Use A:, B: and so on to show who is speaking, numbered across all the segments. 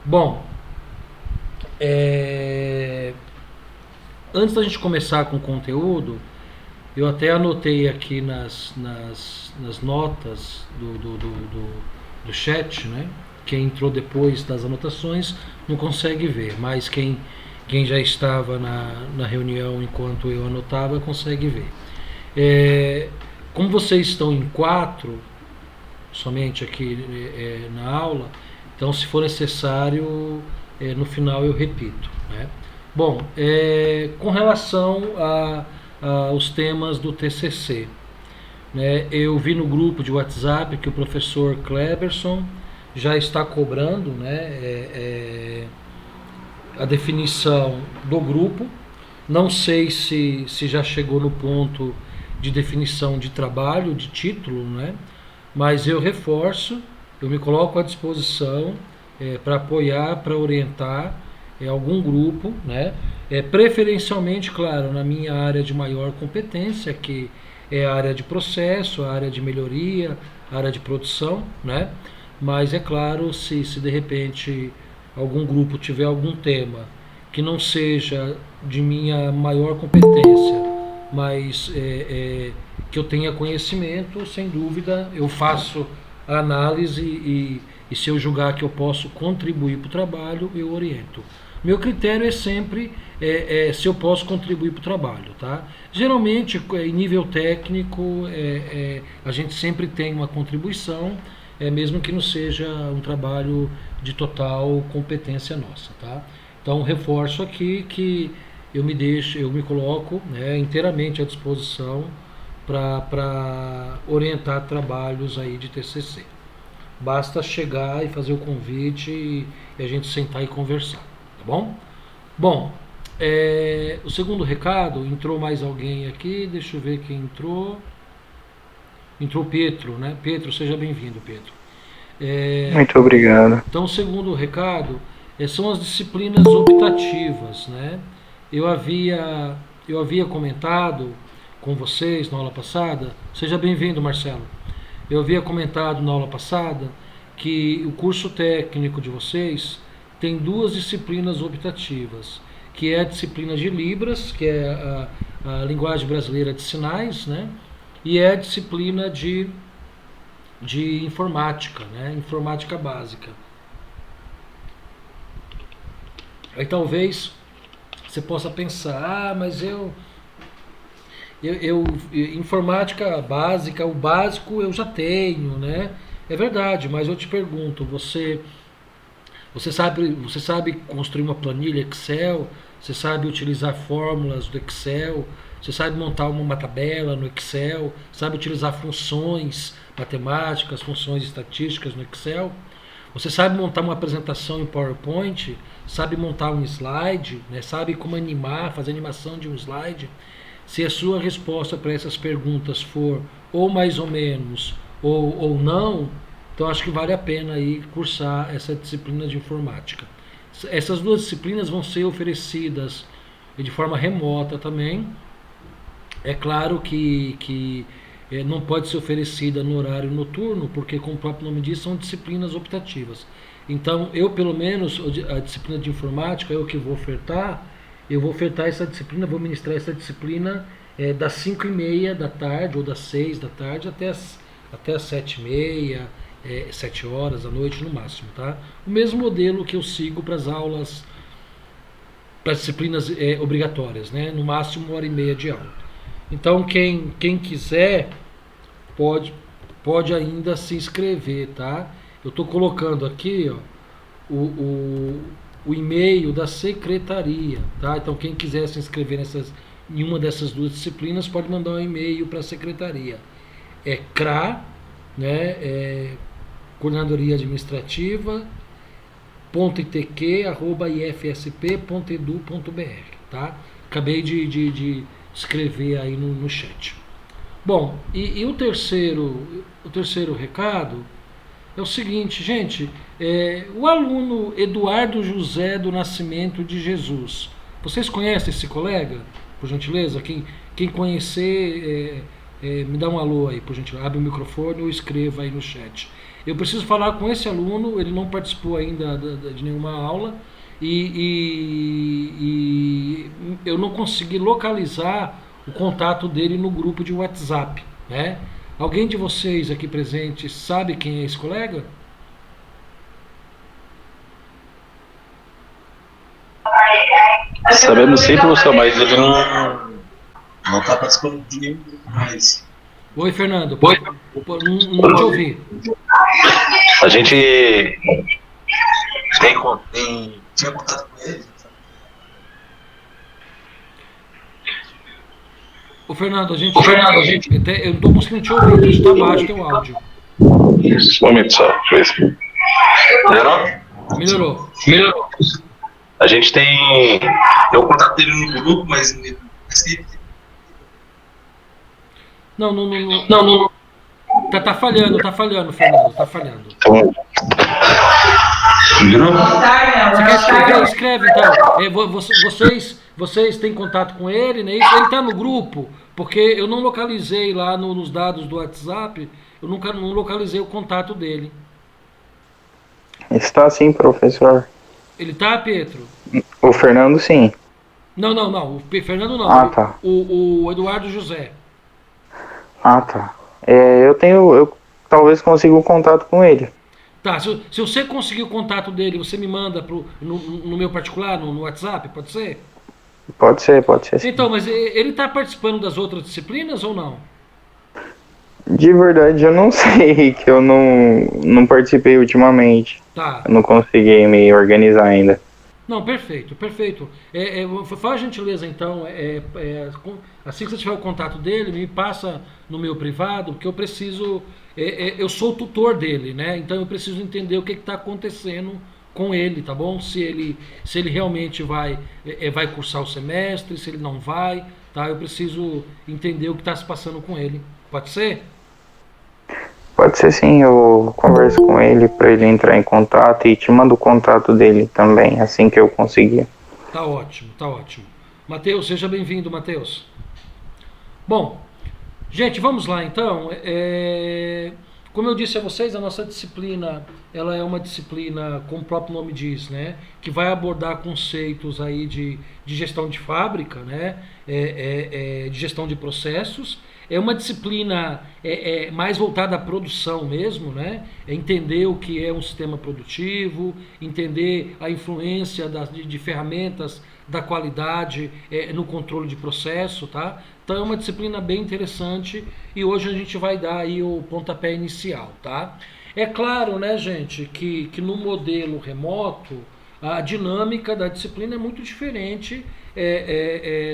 A: Bom, é, antes da gente começar com o conteúdo, eu até anotei aqui nas notas do chat, né? Quem entrou depois das anotações não consegue ver, mas quem já estava na reunião enquanto eu anotava consegue ver. É, como vocês estão em quatro, somente aqui na aula, então se for necessário, no final eu repito. Né? Bom, com relação aos temas do TCC, né, eu vi no grupo de WhatsApp que o professor Kleberson já está cobrando, né, a definição do grupo. Não sei se já chegou no ponto de definição de trabalho, de título, né? Mas eu reforço, eu me coloco à disposição para apoiar, para orientar algum grupo, né? Preferencialmente, claro, na minha área de maior competência, que é a área de processo, a área de melhoria, a área de produção, né? Mas é claro, se de repente algum grupo tiver algum tema que não seja de minha maior competência, mas que eu tenha conhecimento, sem dúvida, eu faço a análise e se eu julgar que eu posso contribuir para o trabalho, eu oriento. Meu critério é sempre se eu posso contribuir para o trabalho. Tá? Geralmente, em nível técnico, a gente sempre tem uma contribuição, mesmo que não seja um trabalho de total competência nossa. Tá? Então, reforço aqui que eu me coloco, né, inteiramente à disposição para orientar trabalhos aí de TCC. Basta chegar e fazer o convite e a gente sentar e conversar, tá bom? Bom, o segundo recado, entrou mais alguém aqui, deixa eu ver quem entrou. Entrou Pedro, né? Pedro, seja bem-vindo, Pedro. É,
B: Muito obrigado.
A: então, o segundo recado são as disciplinas optativas, né? Eu havia comentado com vocês na aula passada, seja bem-vindo, Marcelo. Eu havia comentado na aula passada que o curso técnico de vocês tem duas disciplinas optativas, que é a disciplina de Libras, que é a linguagem brasileira de sinais, né? E é a disciplina de informática, né? Informática básica. Aí talvez você possa pensar, mas informática básica, o básico eu já tenho, né? É verdade, mas eu te pergunto, você sabe construir uma planilha Excel? Você sabe utilizar fórmulas do Excel? Você sabe montar uma tabela no Excel? Sabe utilizar funções matemáticas, funções estatísticas no Excel? Você sabe montar uma apresentação em PowerPoint? Sabe montar um slide? Né? Sabe como animar, fazer animação de um slide? Se a sua resposta para essas perguntas for ou mais ou menos ou não, então acho que vale a pena aí cursar essa disciplina de informática. Essas duas disciplinas vão ser oferecidas de forma remota também. É claro que não pode ser oferecida no horário noturno, porque, como o próprio nome diz, são disciplinas optativas. Então, eu, pelo menos, a disciplina de informática, eu que vou ofertar essa disciplina, vou ministrar essa disciplina das 5:30 da tarde, ou das 6 da tarde, até as 7:30, 7 horas da noite no máximo. Tá? O mesmo modelo que eu sigo para as aulas, para as disciplinas obrigatórias, né? No máximo 1h30 de aula. Então, quem quiser pode ainda se inscrever, tá? Eu estou colocando aqui, ó, o e-mail da secretaria, tá? Então, quem quiser se inscrever em uma dessas duas disciplinas pode mandar um e-mail para a secretaria. É CRA, né? Coordenadoria Administrativa .itq@ifsp.edu.br, tá? Acabei de escrever aí no chat. Bom, e o terceiro recado é o seguinte, gente, o aluno Eduardo José do Nascimento de Jesus, vocês conhecem esse colega, por gentileza? Quem conhecer, me dá um alô aí, por gentileza, abre o microfone ou escreva aí no chat. Eu preciso falar com esse aluno, ele não participou ainda de nenhuma aula e eu não consegui localizar o contato dele no grupo de WhatsApp, né? Alguém de vocês aqui presente sabe quem é esse colega?
B: Sabemos sim, professor, mas ele não está participando de nenhum grupo mais.
A: Oi, Fernando. Oi. Não te ouvi.
B: A gente tinha contato com ele.
A: Ô, Fernando, eu não estou conseguindo te ouvir, está baixo teu áudio.
B: Um momento só, deixa eu ver se
A: Melhorou.
B: A gente tem. Eu contatei ele no grupo, mas.
A: Não. Tá falhando, Fernando, tá falhando.
B: Melhorou?
A: Você quer escrever? Escreve então. Vocês têm contato com ele, né? Ele tá no grupo, porque eu não localizei lá nos dados do WhatsApp, eu não localizei o contato dele.
C: Está sim, professor.
A: Ele tá, Pietro?
C: O Fernando, sim.
A: Não. O Fernando não.
C: Ah, tá.
A: O Eduardo José.
C: Ah, tá. Eu talvez consiga o contato com ele.
A: Tá, se você conseguir o contato dele, você me manda no meu particular, no WhatsApp, pode ser?
C: Pode ser sim.
A: Então, mas ele está participando das outras disciplinas ou não?
C: De verdade, eu não sei, que eu não participei ultimamente.
A: Tá.
C: Eu não consegui me organizar ainda.
A: Não, perfeito. Faz a gentileza então, assim que você tiver o contato dele, me passa no meu privado, porque eu preciso, eu sou o tutor dele, né? Então eu preciso entender o que está acontecendo com ele, tá bom? Se ele realmente vai cursar o semestre, se ele não vai, tá? Eu preciso entender o que está se passando com ele. Pode ser?
C: Pode ser sim, eu converso com ele para ele entrar em contato e te mando o contato dele também, assim que eu conseguir.
A: Tá ótimo. Matheus, seja bem-vindo, Matheus. Bom, gente, vamos lá então. Como eu disse a vocês, a nossa disciplina, ela é uma disciplina, como o próprio nome diz, né, que vai abordar conceitos aí de gestão de fábrica, né, de gestão de processos. É uma disciplina mais voltada à produção mesmo, né? É entender o que é um sistema produtivo, entender a influência de ferramentas da qualidade no controle de processo, tá? Então é uma disciplina bem interessante e hoje a gente vai dar aí o pontapé inicial, tá? É claro, né, gente, que no modelo remoto a dinâmica da disciplina é muito diferente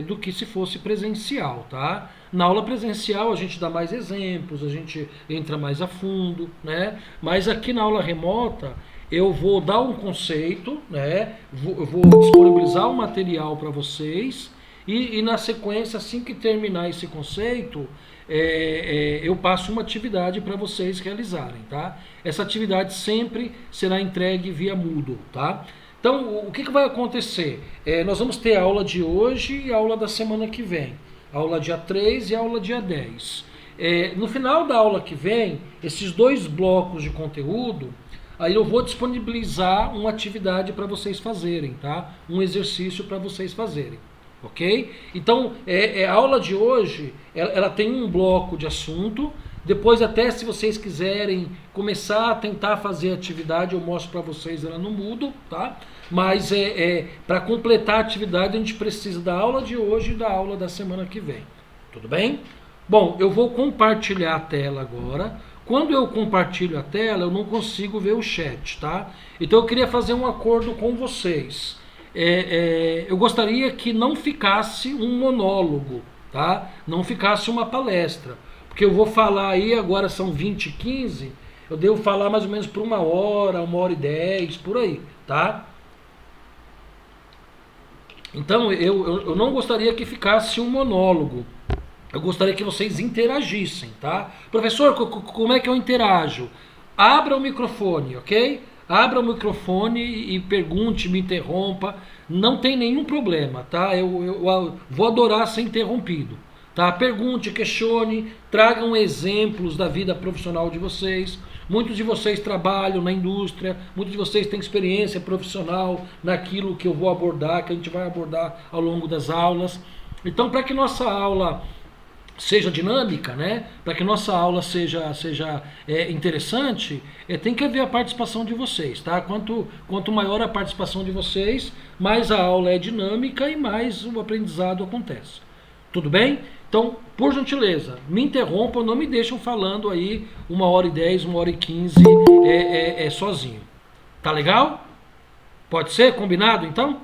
A: do que se fosse presencial, tá? Na aula presencial a gente dá mais exemplos, a gente entra mais a fundo, né? Mas aqui na aula remota eu vou dar um conceito, né? Eu vou disponibilizar um material para vocês e na sequência, assim que terminar esse conceito, eu passo uma atividade para vocês realizarem, tá? Essa atividade sempre será entregue via Moodle, tá? Então, o que vai acontecer? Nós vamos ter a aula de hoje e a aula da semana que vem. Aula dia 3 e aula dia 10. No final da aula que vem, esses dois blocos de conteúdo, aí eu vou disponibilizar uma atividade para vocês fazerem, tá? Um exercício para vocês fazerem, ok? Então, a aula de hoje, ela tem um bloco de assunto. Depois, até se vocês quiserem começar a tentar fazer a atividade, eu mostro para vocês ela no Moodle, tá? Mas para completar a atividade, a gente precisa da aula de hoje e da aula da semana que vem. Tudo bem? Bom, eu vou compartilhar a tela agora. Quando eu compartilho a tela, eu não consigo ver o chat, tá? Então eu queria fazer um acordo com vocês. Eu gostaria que não ficasse um monólogo, tá? Não ficasse uma palestra. Porque eu vou falar aí, agora são 20h15, eu devo falar mais ou menos por 1 hora, 1h10, por aí, tá? Então, eu não gostaria que ficasse um monólogo. Eu gostaria que vocês interagissem, tá? Professor, como é que eu interajo? Abra o microfone, ok? Abra o microfone e pergunte, me interrompa. Não tem nenhum problema, tá? Eu vou adorar ser interrompido. Tá? Pergunte, questione, tragam exemplos da vida profissional de vocês. Muitos de vocês trabalham na indústria, muitos de vocês têm experiência profissional naquilo que eu vou abordar, que a gente vai abordar ao longo das aulas. Então, para que nossa aula seja dinâmica, né? Para que nossa aula seja interessante, tem que haver a participação de vocês, tá? Quanto maior a participação de vocês, mais a aula é dinâmica e mais o aprendizado acontece. Tudo bem? Então, por gentileza, me interrompam, não me deixam falando aí 1h10, 1h15 sozinho. Tá legal? Pode ser? Combinado então?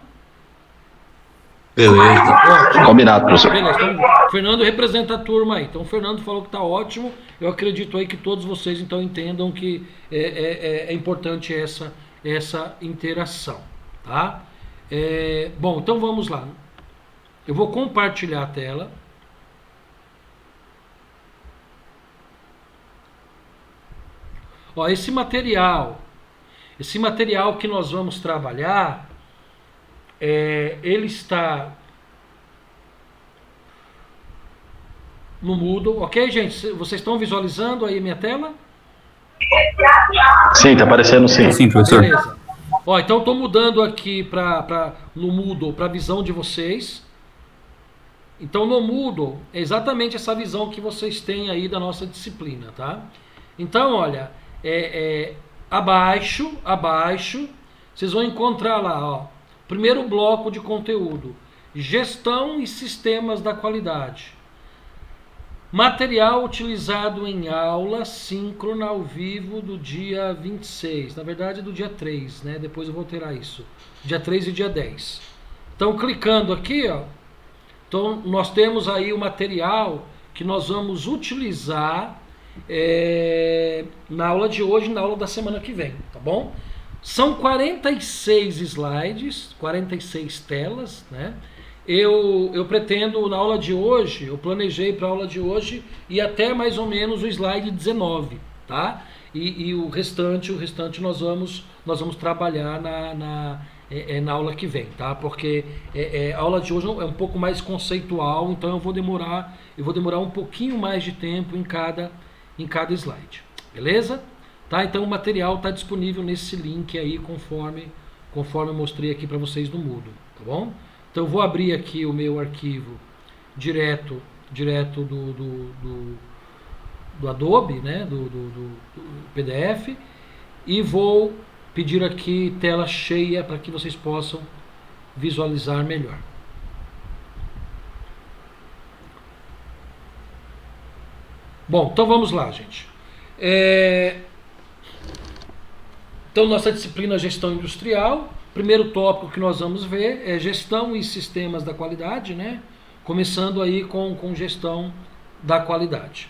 B: Beleza. Combinado, professor.
A: Beleza, então o Fernando representa a turma aí. Então o Fernando falou que está ótimo. Eu acredito aí que todos vocês então entendam que é importante essa interação, tá? Bom, então vamos lá. Eu vou compartilhar a tela. Ó, esse material que nós vamos trabalhar, ele está no Moodle, ok, gente? Vocês estão visualizando aí a minha tela?
B: Sim, está aparecendo sim.
D: Sim, professor.
A: Beleza. Ó, então estou mudando aqui no Moodle para a visão de vocês. Então no Moodle é exatamente essa visão que vocês têm aí da nossa disciplina, tá? Então, olha, abaixo, vocês vão encontrar lá, ó, primeiro bloco de conteúdo, gestão e sistemas da qualidade. Material utilizado em aula síncrona ao vivo do dia 26, na verdade do dia 3, né? Depois eu vou alterar isso, dia 3 e dia 10. Então, clicando aqui, ó, então nós temos aí o material que nós vamos utilizar na aula de hoje, na aula da semana que vem, tá bom? São 46 slides, 46 telas, né? Eu pretendo na aula de hoje, eu planejei para a aula de hoje e até mais ou menos o slide 19, tá? E o restante nós vamos trabalhar na aula que vem, tá? Porque a aula de hoje é um pouco mais conceitual, então eu vou demorar um pouquinho mais de tempo em cada slide, beleza? Tá? Então o material está disponível nesse link aí, conforme eu mostrei aqui para vocês no Moodle, tá bom? Então eu vou abrir aqui o meu arquivo direto do Adobe, né? do PDF, e vou pedir aqui tela cheia para que vocês possam visualizar melhor. Bom, então vamos lá, gente. Então, nossa disciplina é gestão industrial. Primeiro tópico que nós vamos ver é gestão e sistemas da qualidade, né? Começando aí com gestão da qualidade.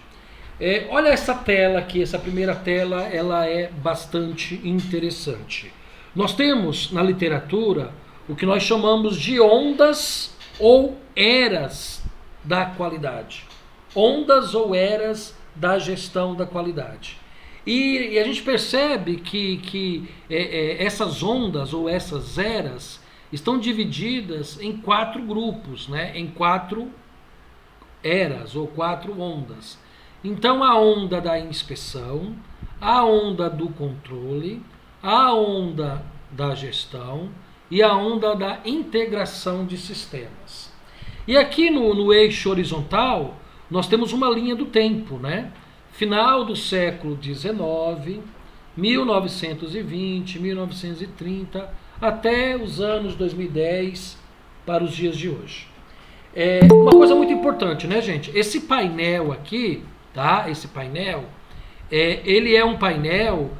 A: Olha essa tela aqui, essa primeira tela, ela é bastante interessante. Nós temos na literatura o que nós chamamos de ondas ou eras da qualidade. Ondas ou eras da gestão da qualidade. E a gente percebe que essas ondas ou essas eras estão divididas em 4 grupos, né? Em 4 eras ou 4 ondas. Então a onda da inspeção, a onda do controle, a onda da gestão e a onda da integração de sistemas. E aqui no eixo horizontal nós temos uma linha do tempo, né? Final do século XIX, 1920, 1930, até os anos 2010 para os dias de hoje. Uma coisa muito importante, né, gente? Esse painel aqui, tá? Esse painel, ele é um painel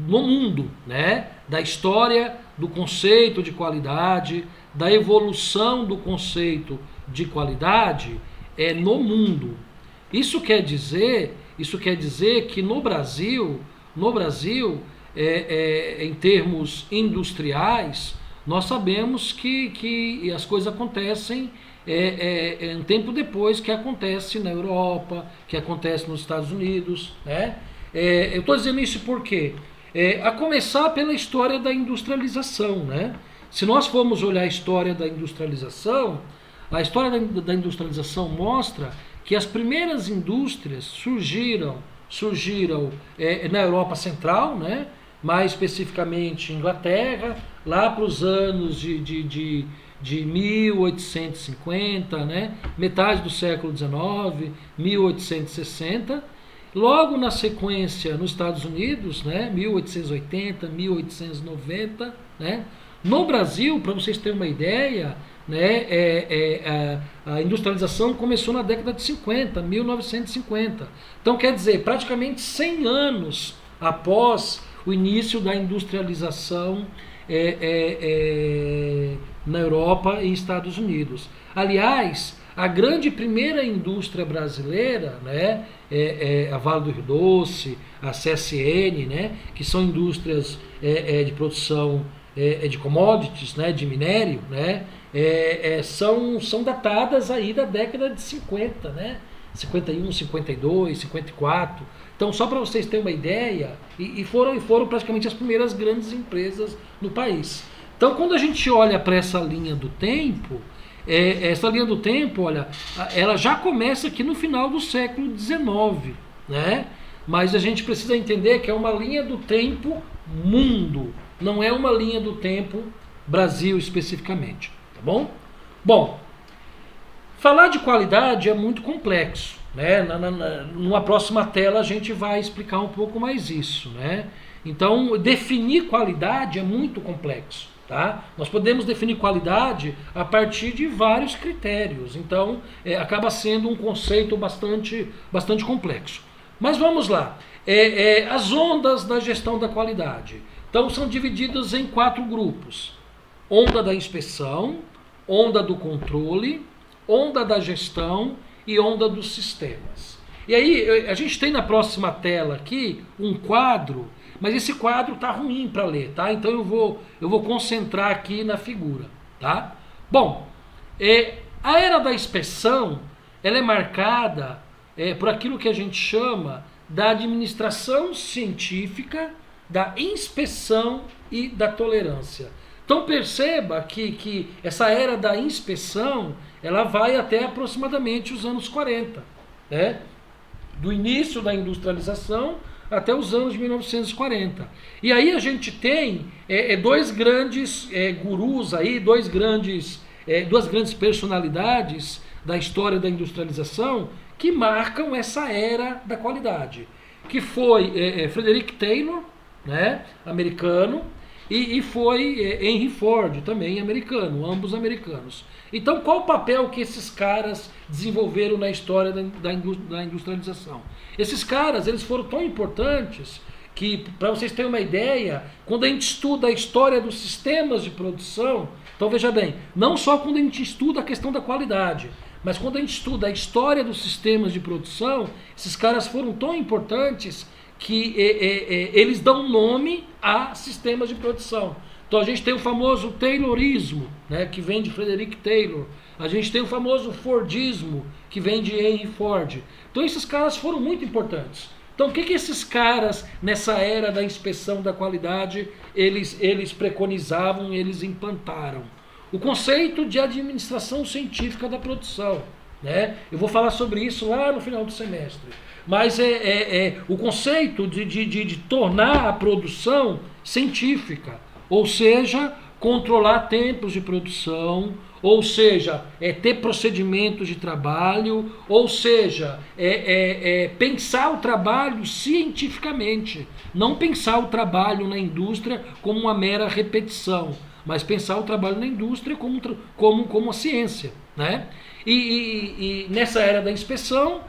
A: no mundo, né? Da história do conceito de qualidade, da evolução do conceito de qualidade no mundo. Isso quer dizer que no Brasil, em termos industriais, nós sabemos que as coisas acontecem um tempo depois que acontece na Europa, que acontece nos Estados Unidos, né? Eu estou dizendo isso porque a começar pela história da industrialização, né? Se nós formos olhar a história da industrialização, a história da industrialização mostra que as primeiras indústrias surgiram surgiram na Europa Central, né? Mais especificamente Inglaterra, lá para os anos de 1850, né? Metade do século XIX, 1860. Logo na sequência nos Estados Unidos, né? 1880, 1890, né? No Brasil, para vocês terem uma ideia, né? A industrialização começou na década de 50, 1950. Então quer dizer, praticamente 100 anos após o início da industrialização na Europa e Estados Unidos. Aliás, a grande primeira indústria brasileira, né, a Vale do Rio Doce, a CSN, né, que são indústrias de produção de commodities, né, de minério, né, são datadas aí da década de 50, né, 51, 52, 54. Então, só para vocês terem uma ideia, e foram praticamente as primeiras grandes empresas no país. Então, quando a gente olha para essa linha do tempo, essa linha do tempo, olha, ela já começa aqui no final do século XIX, né? Mas a gente precisa entender que é uma linha do tempo mundo, não é uma linha do tempo Brasil especificamente, tá bom? Bom, falar de qualidade é muito complexo, né? Numa próxima tela a gente vai explicar um pouco mais isso, né? Então, definir qualidade é muito complexo, tá? Nós podemos definir qualidade a partir de vários critérios, então acaba sendo um conceito bastante complexo. Mas vamos lá, as ondas da gestão da qualidade. Então, são divididas em 4 grupos: onda da inspeção, onda do controle, onda da gestão e onda dos sistemas. E aí, a gente tem na próxima tela aqui um quadro, mas esse quadro está ruim para ler, tá? Então eu vou concentrar aqui na figura, tá? Bom, a era da inspeção, ela é marcada por aquilo que a gente chama da administração científica, da inspeção e da tolerância. Então perceba que essa era da inspeção, ela vai até aproximadamente os anos 40, né? Do início da industrialização até os anos de 1940. E aí a gente tem dois grandes gurus aí, duas grandes personalidades da história da industrialização que marcam essa era da qualidade, que foi Frederick Taylor, né, americano, e foi Henry Ford, também americano, ambos americanos. Então, qual o papel que esses caras desenvolveram na história da industrialização? Esses caras, eles foram tão importantes que, para vocês terem uma ideia, quando a gente estuda a história dos sistemas de produção, então veja bem, não só quando a gente estuda a questão da qualidade, mas quando a gente estuda a história dos sistemas de produção, esses caras foram tão importantes que eles dão nome a sistemas de produção. Então a gente tem o famoso Taylorismo, né, que vem de Frederick Taylor. A gente tem o famoso Fordismo, que vem de Henry Ford. Então esses caras foram muito importantes. Então o que esses caras, nessa era da inspeção da qualidade, eles preconizavam, eles implantaram? O conceito de administração científica da produção, né? Eu vou falar sobre isso lá no final do semestre. Mas o conceito de tornar a produção científica, ou seja, controlar tempos de produção, ou seja, ter procedimentos de trabalho, ou seja, pensar o trabalho cientificamente, não pensar o trabalho na indústria como uma mera repetição, mas pensar o trabalho na indústria como uma ciência, né? E nessa era da inspeção,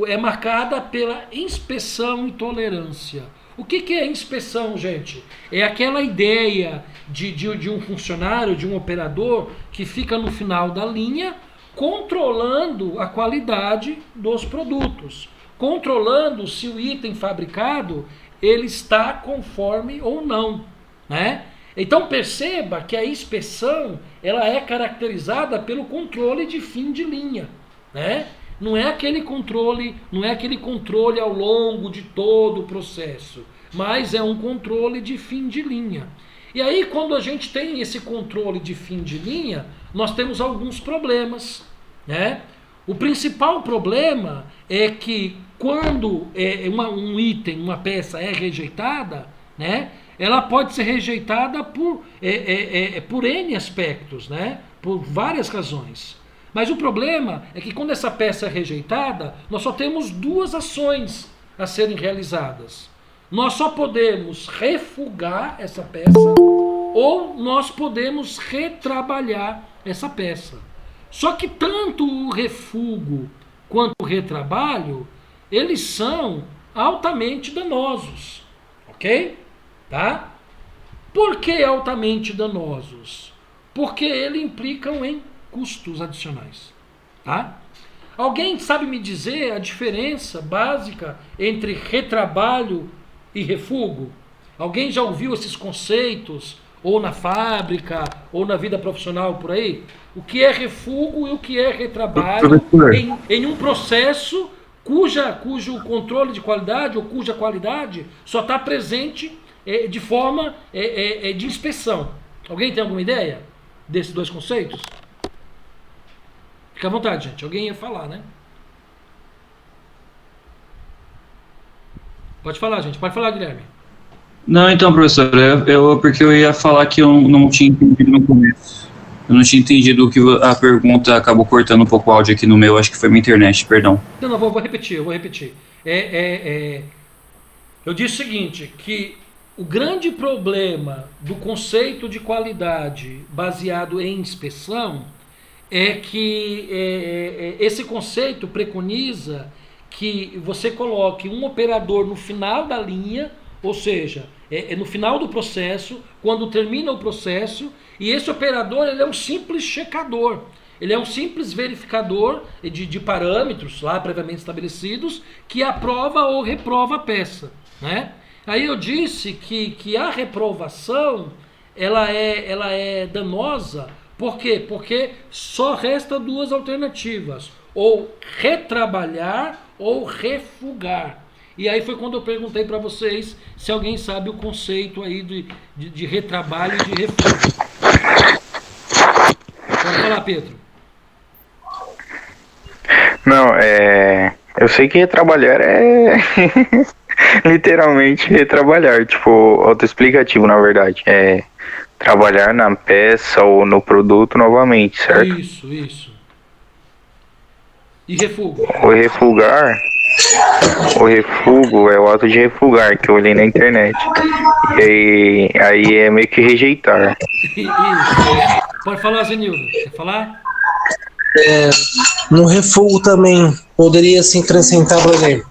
A: é marcada pela inspeção e tolerância. O que é inspeção, gente? É aquela ideia de um funcionário, de um operador que fica no final da linha controlando a qualidade dos produtos, controlando se o item fabricado ele está conforme ou não, né? Então perceba que a inspeção ela é caracterizada pelo controle de fim de linha, né? Não é aquele controle ao longo de todo o processo, mas é um controle de fim de linha. E aí, quando a gente tem esse controle de fim de linha, nós temos alguns problemas, né? O principal problema é que quando um item, uma peça é rejeitada, né, ela pode ser rejeitada por N aspectos, né, por várias razões. Mas o problema é que quando essa peça é rejeitada, nós só temos duas ações a serem realizadas. Nós só podemos refugar essa peça ou nós podemos retrabalhar essa peça. Só que tanto o refugo quanto o retrabalho, eles são altamente danosos, ok? Tá? Por que altamente danosos? Porque eles implicam em custos adicionais, tá? Alguém sabe me dizer a diferença básica entre retrabalho e refugo? Alguém já ouviu esses conceitos, ou na fábrica, ou na vida profissional por aí? O que é refugo e o que é retrabalho em um processo cujo controle de qualidade ou cuja qualidade só está presente de forma de inspeção. Alguém tem alguma ideia desses dois conceitos? Fica à vontade, gente. Alguém ia falar, né? Pode falar, gente. Pode falar, Guilherme.
D: Não, então, professor, porque eu ia falar que eu não tinha entendido no começo. Eu não tinha entendido que a pergunta acabou cortando um pouco o áudio aqui no meu, acho que foi minha internet, perdão.
A: Não, vou repetir, Eu disse o seguinte, que o grande problema do conceito de qualidade baseado em inspeção é que esse conceito preconiza que você coloque um operador no final da linha, ou seja, no final do processo, quando termina o processo, e esse operador ele é um simples checador, ele é um simples verificador de parâmetros lá previamente estabelecidos que aprova ou reprova a peça, né? Aí eu disse que a reprovação ela é danosa. Por quê? Porque só resta duas alternativas, ou retrabalhar ou refugar. E aí foi quando eu perguntei para vocês se alguém sabe o conceito aí de retrabalho e de refugo. Pode falar, Pedro.
C: Não, eu sei que retrabalhar é literalmente retrabalhar, tipo, autoexplicativo, na verdade. É trabalhar na peça ou no produto novamente, certo?
A: Isso. E refugo?
C: O refugo é o ato de refugar, que eu olhei na internet. E aí é meio que rejeitar.
A: Isso. Pode falar, Zenildo. Quer falar?
E: No refugo também poderia se acrescentar, por exemplo,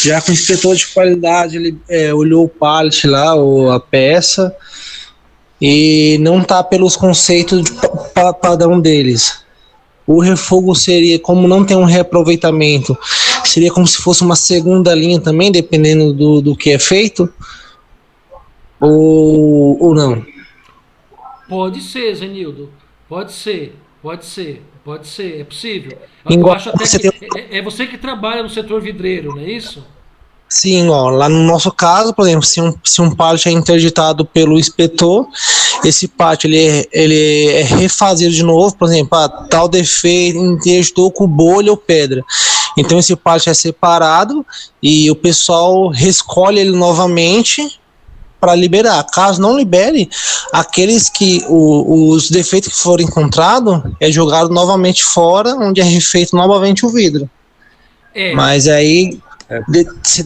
E: já que o inspetor de qualidade ele olhou o pallet lá, ou a peça, e não está pelos conceitos de padrão deles. O refugo seria, como não tem um reaproveitamento, seria como se fosse uma segunda linha também, dependendo do que é feito, ou não?
A: Pode ser, Zenildo. Pode ser, é possível. Eu acho até que é você que trabalha no setor vidreiro, não é isso?
E: Sim, lá no nosso caso, por exemplo, se um pallet é interditado pelo inspetor, esse pallet ele é refazido de novo, por exemplo, tal defeito, interditou com bolha ou pedra. Então esse pallet é separado e o pessoal reescolhe ele novamente para liberar. Caso não libere, aqueles que os defeitos que forem encontrados é jogado novamente fora, onde é refeito novamente o vidro. Mas aí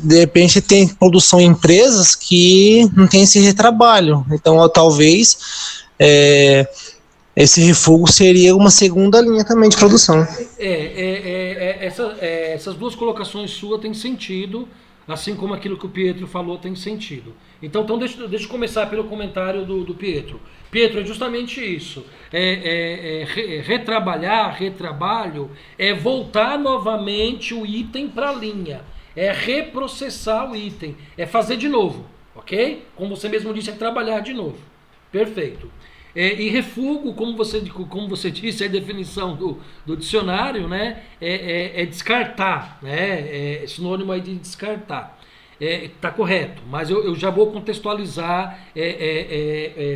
E: de repente tem produção em empresas que não tem esse retrabalho, então talvez esse refugo seria uma segunda linha também de produção.
A: Essas duas colocações suas têm sentido, assim como aquilo que o Pietro falou tem sentido. Então deixa eu começar pelo comentário do Pietro. Pietro, é justamente isso. Retrabalho, é voltar novamente o item para a linha. É reprocessar o item, é fazer de novo, ok? Como você mesmo disse, é trabalhar de novo. Perfeito. E refugo, como você disse, a definição do dicionário, né? É descartar, né? É sinônimo aí de descartar. Tá correto, mas eu já vou contextualizar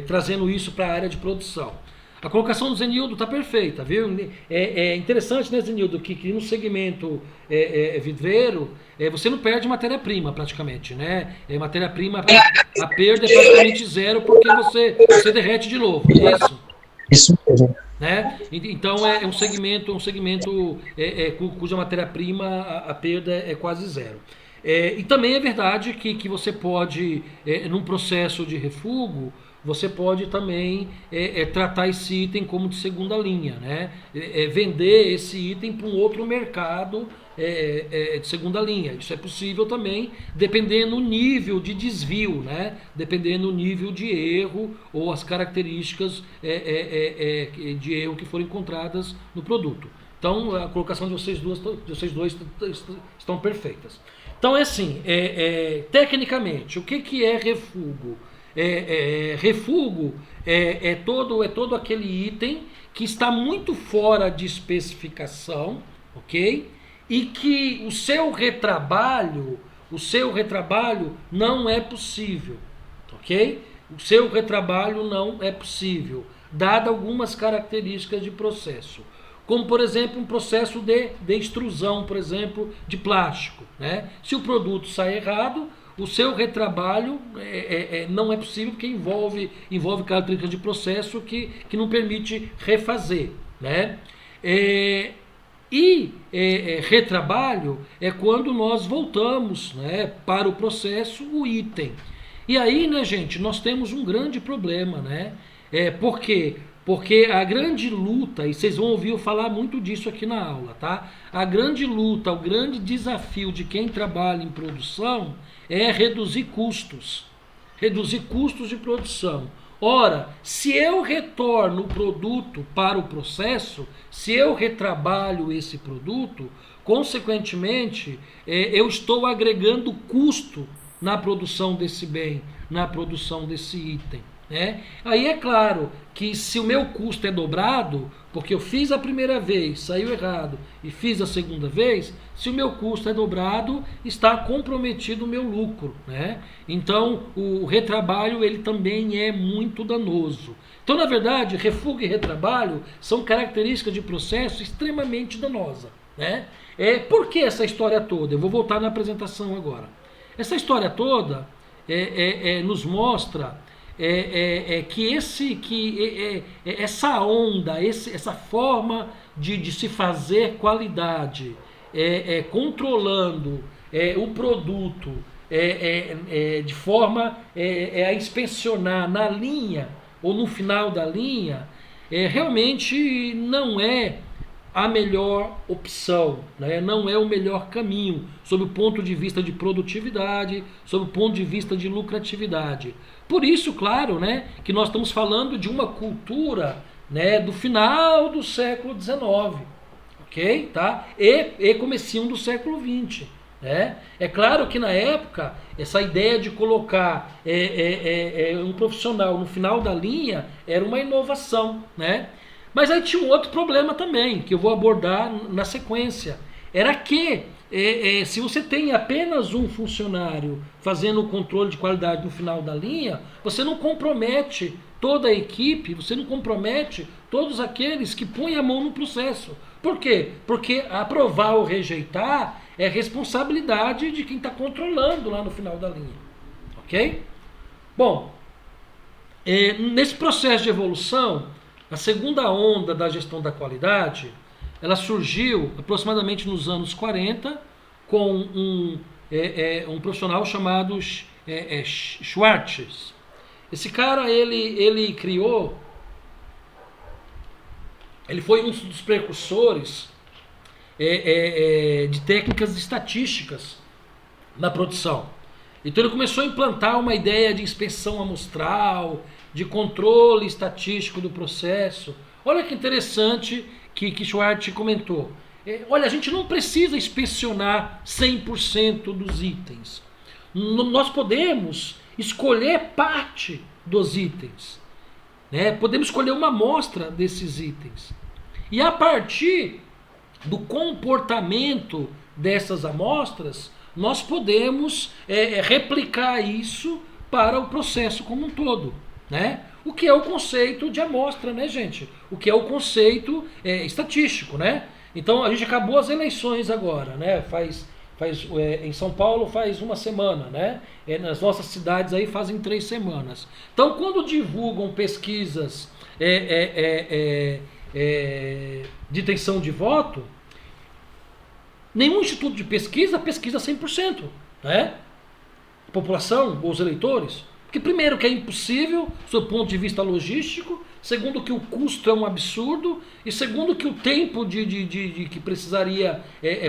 A: trazendo isso para a área de produção. A colocação do Zenildo está perfeita, viu? É interessante, né, Zenildo, que no segmento vidreiro, você não perde matéria-prima praticamente, né? Matéria-prima, a perda é praticamente zero porque você derrete de novo, é isso?
E: Isso mesmo.
A: Né? Então é um segmento cuja matéria-prima a perda é quase zero. E também é verdade que você pode, num processo de refugo, você pode também tratar esse item como de segunda linha, né? Vender esse item para um outro mercado de segunda linha. Isso é possível também, dependendo do nível de desvio, né? Dependendo do nível de erro ou as características de erro que foram encontradas no produto. Então, a colocação de vocês dois estão perfeitas. Então, é assim, tecnicamente, o que é refugo? Refugo é todo aquele item que está muito fora de especificação, ok? E que o seu retrabalho não é possível, ok? O seu retrabalho não é possível, dado algumas características de processo. Como, por exemplo, um processo de extrusão, por exemplo, de plástico, né? Se o produto sai errado, o seu retrabalho não é possível porque envolve características de processo que não permite refazer, né? Retrabalho é quando nós voltamos, né, para o processo o item. E aí, né, gente, nós temos um grande problema, né? Por quê? Porque a grande luta, e vocês vão ouvir eu falar muito disso aqui na aula, tá? A grande luta, o grande desafio de quem trabalha em produção é reduzir custos. Reduzir custos de produção. Ora, se eu retorno o produto para o processo, se eu retrabalho esse produto, consequentemente, eu estou agregando custo na produção desse bem, na produção desse item. Né? Aí é claro que se o meu custo é dobrado, porque eu fiz a primeira vez, saiu errado, e fiz a segunda vez, se o meu custo é dobrado, está comprometido o meu lucro. Né? Então o retrabalho ele também é muito danoso. Então, na verdade, refugo e retrabalho são características de processo extremamente danosas. Né? Por que essa história toda? Eu vou voltar na apresentação agora. Essa história toda nos mostra essa onda, essa forma de se fazer qualidade, controlando o produto de forma a inspecionar na linha ou no final da linha, realmente não é a melhor opção, né? Não é o melhor caminho, sob o ponto de vista de produtividade, sob o ponto de vista de lucratividade. Por isso, claro, né, que nós estamos falando de uma cultura, né, do final do século XIX, ok? Tá? E comecinho do século XX. Né? É claro que na época, essa ideia de colocar um profissional no final da linha era uma inovação, né? Mas aí tinha um outro problema também, que eu vou abordar na sequência. Era que, se você tem apenas um funcionário fazendo o controle de qualidade no final da linha, você não compromete toda a equipe, você não compromete todos aqueles que põem a mão no processo. Por quê? Porque aprovar ou rejeitar é responsabilidade de quem está controlando lá no final da linha. Ok? Bom, nesse processo de evolução, a segunda onda da gestão da qualidade, ela surgiu aproximadamente nos anos 40 com um profissional chamado Schwartz. Esse cara, ele criou, ele foi um dos precursores de técnicas estatísticas na produção. Então ele começou a implantar uma ideia de inspeção amostral, de controle estatístico do processo. Olha que interessante que Schwartz comentou. Olha, a gente não precisa inspecionar 100% dos itens. Nós podemos escolher parte dos itens. Né? Podemos escolher uma amostra desses itens. E a partir do comportamento dessas amostras, nós podemos replicar isso para o processo como um todo. Né? o que é o conceito de amostra, né, gente? O que é o conceito estatístico, né? Então a gente acabou as eleições agora, né? Em São Paulo faz uma semana, né? Nas nossas cidades aí fazem 3 semanas. Então quando divulgam pesquisas de intenção de voto, nenhum instituto de pesquisa pesquisa 100%, né? A população, os eleitores. Porque primeiro que é impossível, do ponto de vista logístico, segundo que o custo é um absurdo, e segundo que o tempo que precisaria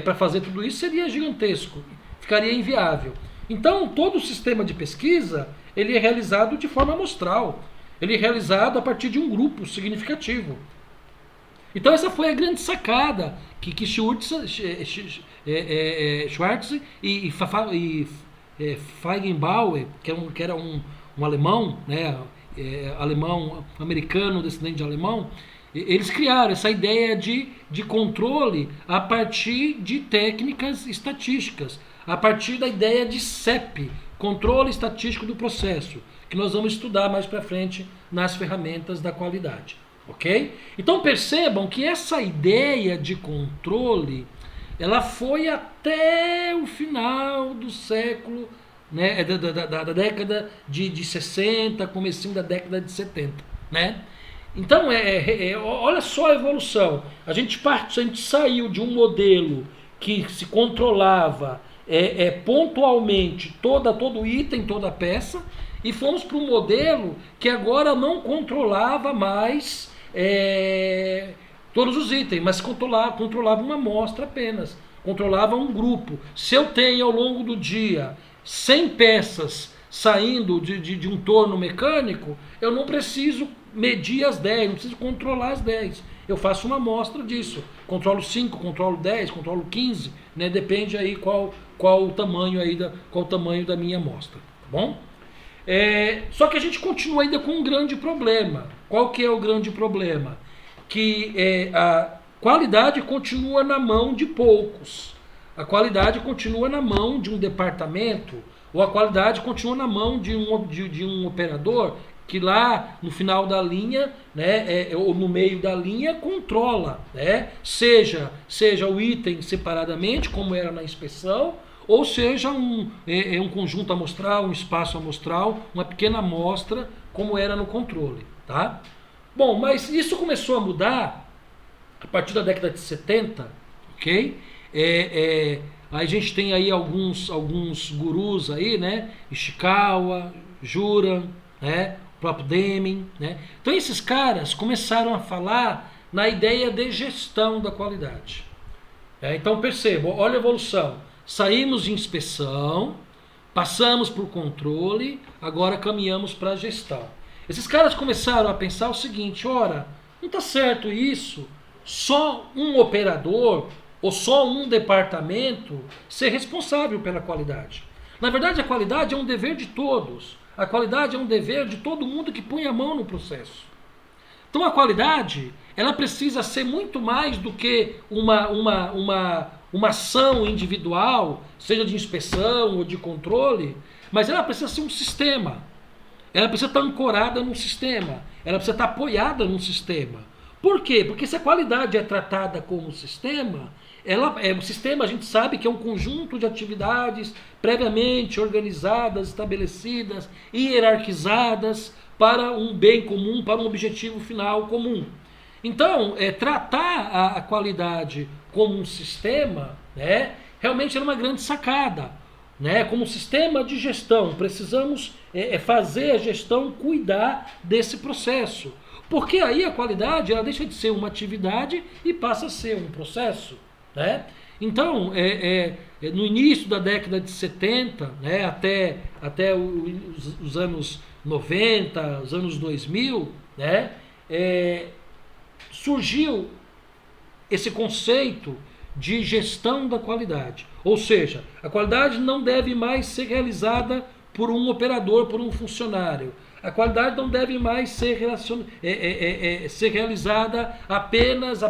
A: para fazer tudo isso seria gigantesco, ficaria inviável. Então todo o sistema de pesquisa ele é realizado de forma amostral, ele é realizado a partir de um grupo significativo. Então essa foi a grande sacada que Schwartz e Feigenbaum, que era um alemão, né, alemão americano, descendente de alemão, eles criaram essa ideia de controle a partir de técnicas estatísticas, a partir da ideia de CEP, controle estatístico do processo, que nós vamos estudar mais para frente nas ferramentas da qualidade. Ok? Então percebam que essa ideia de controle ela foi até o final do século, né, da década de 60, comecinho da década de 70, né? Então olha só a evolução. A gente saiu de um modelo que se controlava pontualmente todo item, toda peça, e fomos para um modelo que agora não controlava mais todos os itens, mas controlava uma amostra apenas, controlava um grupo. Se eu tenho ao longo do dia 100 peças saindo de um torno mecânico, eu não preciso medir as 10, não preciso controlar as 10. Eu faço uma amostra disso. Controlo 5, controlo 10, controlo 15, né? Depende aí qual o tamanho da minha amostra, tá bom? Só que a gente continua ainda com um grande problema. Qual que é o grande problema? Que a qualidade continua na mão de poucos. A qualidade continua na mão de um departamento, ou a qualidade continua na mão de um operador que lá no final da linha, né, ou no meio da linha, controla, né, seja o item separadamente, como era na inspeção, ou seja um conjunto amostral, um espaço amostral, uma pequena amostra, como era no controle. Tá? Bom, mas isso começou a mudar a partir da década de 70, ok? A gente tem aí alguns gurus aí, né? Ishikawa, Juran, né? O próprio Deming, né? Então esses caras começaram a falar na ideia de gestão da qualidade. Então percebam, olha a evolução. Saímos de inspeção, passamos por controle, agora caminhamos para a gestão. Esses caras começaram a pensar o seguinte: ora, não está certo isso, só um operador ou só um departamento ser responsável pela qualidade. Na verdade, a qualidade é um dever de todos. A qualidade é um dever de todo mundo que põe a mão no processo. Então a qualidade, ela precisa ser muito mais do que uma ação individual, seja de inspeção ou de controle, mas ela precisa ser um sistema. Ela precisa estar ancorada num sistema. Ela precisa estar apoiada num sistema. Por quê? Porque se a qualidade é tratada como sistema, o sistema a gente sabe que é um conjunto de atividades previamente organizadas, estabelecidas, hierarquizadas para um bem comum, para um objetivo final comum. Então, tratar a qualidade como um sistema, né, realmente é uma grande sacada. Né, como um sistema de gestão, precisamos fazer a gestão cuidar desse processo. Porque aí a qualidade ela deixa de ser uma atividade e passa a ser um processo. Né? Então, no início da década de 70, né, até os anos 90, os anos 2000, né, surgiu esse conceito de gestão da qualidade. Ou seja, a qualidade não deve mais ser realizada por um operador, por um funcionário. A qualidade não deve mais ser realizada apenas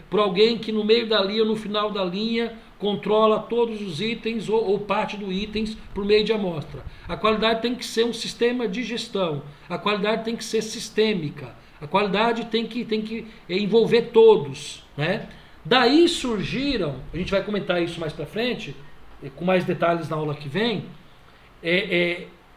A: por alguém que no meio da linha ou no final da linha controla todos os itens ou parte dos itens por meio de amostra. A qualidade tem que ser um sistema de gestão. A qualidade tem que ser sistêmica. A qualidade tem que envolver todos, né? Daí surgiram, a gente vai comentar isso mais para frente, com mais detalhes na aula que vem.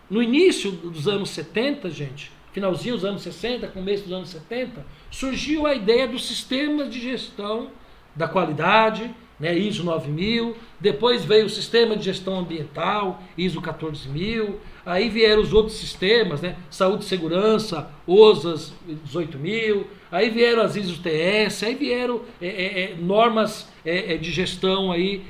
A: No início dos anos 70, gente, finalzinho dos anos 60, começo dos anos 70, surgiu a ideia dos sistemas de gestão da qualidade, né, ISO 9000, depois veio o sistema de gestão ambiental, ISO 14000, aí vieram os outros sistemas, né, saúde e segurança, OSAS 18000, aí vieram as ISO TS, aí vieram normas de gestão aí,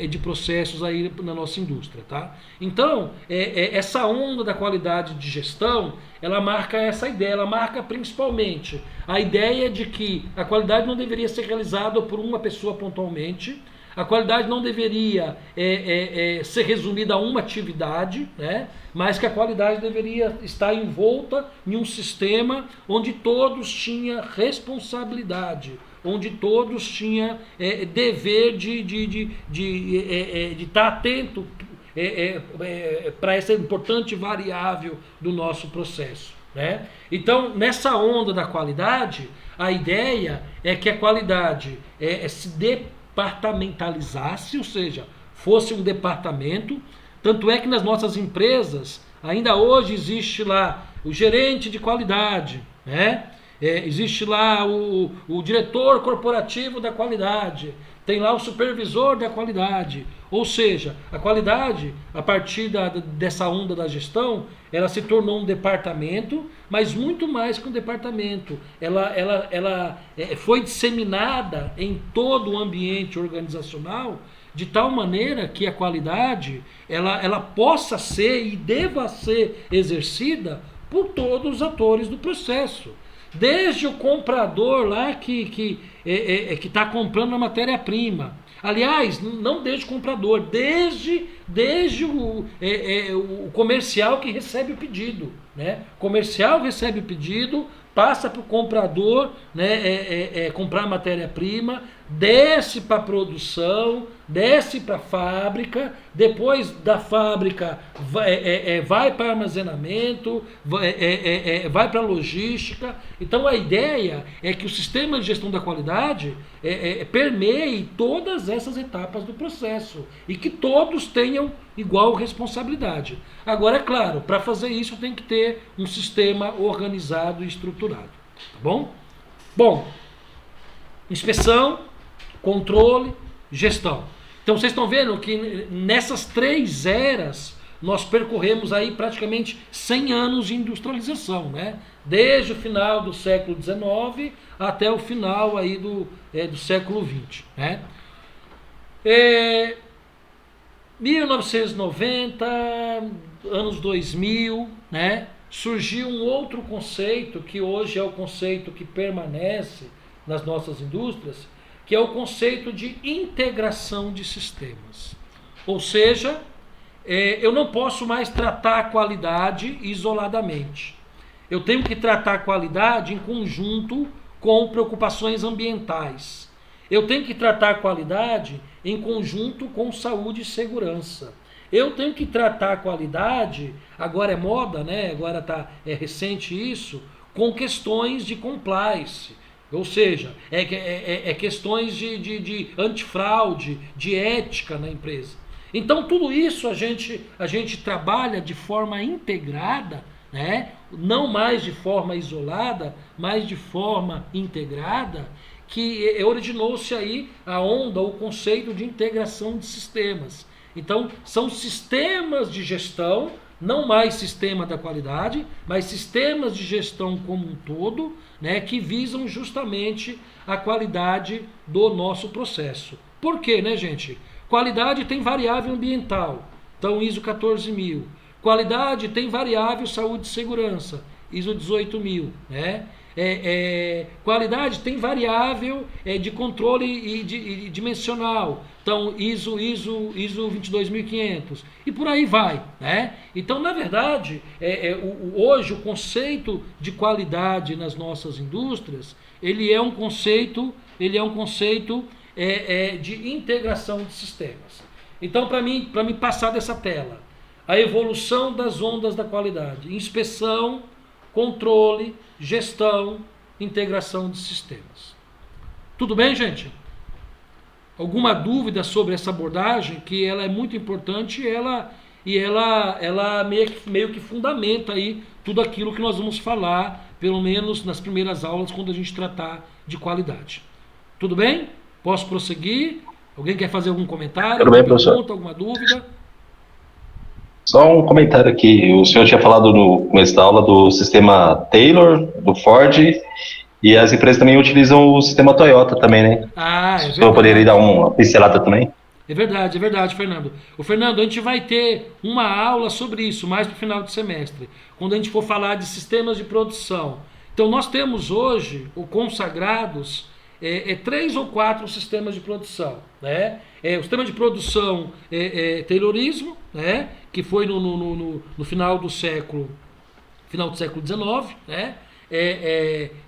A: de processos aí na nossa indústria, tá? Então, essa onda da qualidade de gestão, ela marca essa ideia, ela marca principalmente a ideia de que a qualidade não deveria ser realizada por uma pessoa pontualmente, a qualidade não deveria ser resumida a uma atividade, né? Mas que a qualidade deveria estar envolta em um sistema onde todos tinham responsabilidade, onde todos tinham dever de estar atento para essa importante variável do nosso processo, né? Então, nessa onda da qualidade, a ideia é que a qualidade se departamentalizasse, ou seja, fosse um departamento. Tanto é que nas nossas empresas, ainda hoje existe lá o gerente de qualidade, né? Existe lá o diretor corporativo da qualidade, tem lá o supervisor da qualidade. Ou seja, a qualidade, a partir dessa onda da gestão, ela se tornou um departamento, mas muito mais que um departamento. Ela foi disseminada em todo o ambiente organizacional, de tal maneira que a qualidade ela possa ser e deva ser exercida por todos os atores do processo. Desde o comprador lá que está comprando a matéria-prima. Aliás, não desde o comprador, desde o comercial que recebe o pedido, né? O comercial recebe o pedido, passa para o comprador, né, comprar a matéria-prima, desce para a produção, desce para a fábrica, depois da fábrica vai para armazenamento, vai para a logística. Então a ideia é que o sistema de gestão da qualidade permeie todas essas etapas do processo e que todos tenham igual responsabilidade. Agora, é claro, para fazer isso tem que ter um sistema organizado e estruturado, tá bom? Bom, inspeção, controle, gestão. Então vocês estão vendo que nessas três eras nós percorremos aí praticamente 100 anos de industrialização, né? Desde o final do século XIX até o final aí do século XX, né? 1990, anos 2000, né? Surgiu um outro conceito que hoje é o conceito que permanece nas nossas indústrias, que é o conceito de integração de sistemas. Ou seja, eu não posso mais tratar a qualidade isoladamente. Eu tenho que tratar a qualidade em conjunto com preocupações ambientais. Eu tenho que tratar a qualidade em conjunto com saúde e segurança. Eu tenho que tratar a qualidade, agora é moda, né? Agora é recente isso, com questões de compliance. Ou seja, questões de antifraude, de ética na empresa. Então tudo isso a gente trabalha de forma integrada, né? Não mais de forma isolada, mas de forma integrada, que originou-se aí a onda, o conceito de integração de sistemas. Então são sistemas de gestão, não mais sistema da qualidade, mas sistemas de gestão como um todo, né, que visam justamente a qualidade do nosso processo. Por quê, né, gente? Qualidade tem variável ambiental, então ISO 14000. Qualidade tem variável saúde e segurança, ISO 18000, né? Qualidade tem variável de controle e dimensional, então ISO 22500 e por aí vai, né? Então, na verdade, hoje o conceito de qualidade nas nossas indústrias ele é um conceito de integração de sistemas. Então, para mim passar dessa tela, a evolução das ondas da qualidade, inspeção, controle, gestão, integração de sistemas. Tudo bem, gente? Alguma dúvida sobre essa abordagem, que ela é muito importante e ela meio que fundamenta aí tudo aquilo que nós vamos falar, pelo menos nas primeiras aulas, quando a gente tratar de qualidade. Tudo bem? Posso prosseguir? Alguém quer fazer algum comentário?
B: Tudo bem,
A: alguma
B: professor.
A: pergunta, alguma dúvida?
B: Só um comentário aqui. O senhor tinha falado no começo da aula do sistema Taylor, do Ford, e as empresas também utilizam o sistema Toyota também, né?
A: Ah, é
B: O senhor
A: verdade.
B: poderia dar uma pincelada também?
A: É verdade, Fernando. O Fernando, a gente vai ter uma aula sobre isso mais para o final do semestre, quando a gente for falar de sistemas de produção. Então, nós temos hoje, consagrados, 3 ou 4 sistemas de produção, né? O sistema de produção Taylorismo, né? Que foi no final do século XIX, né?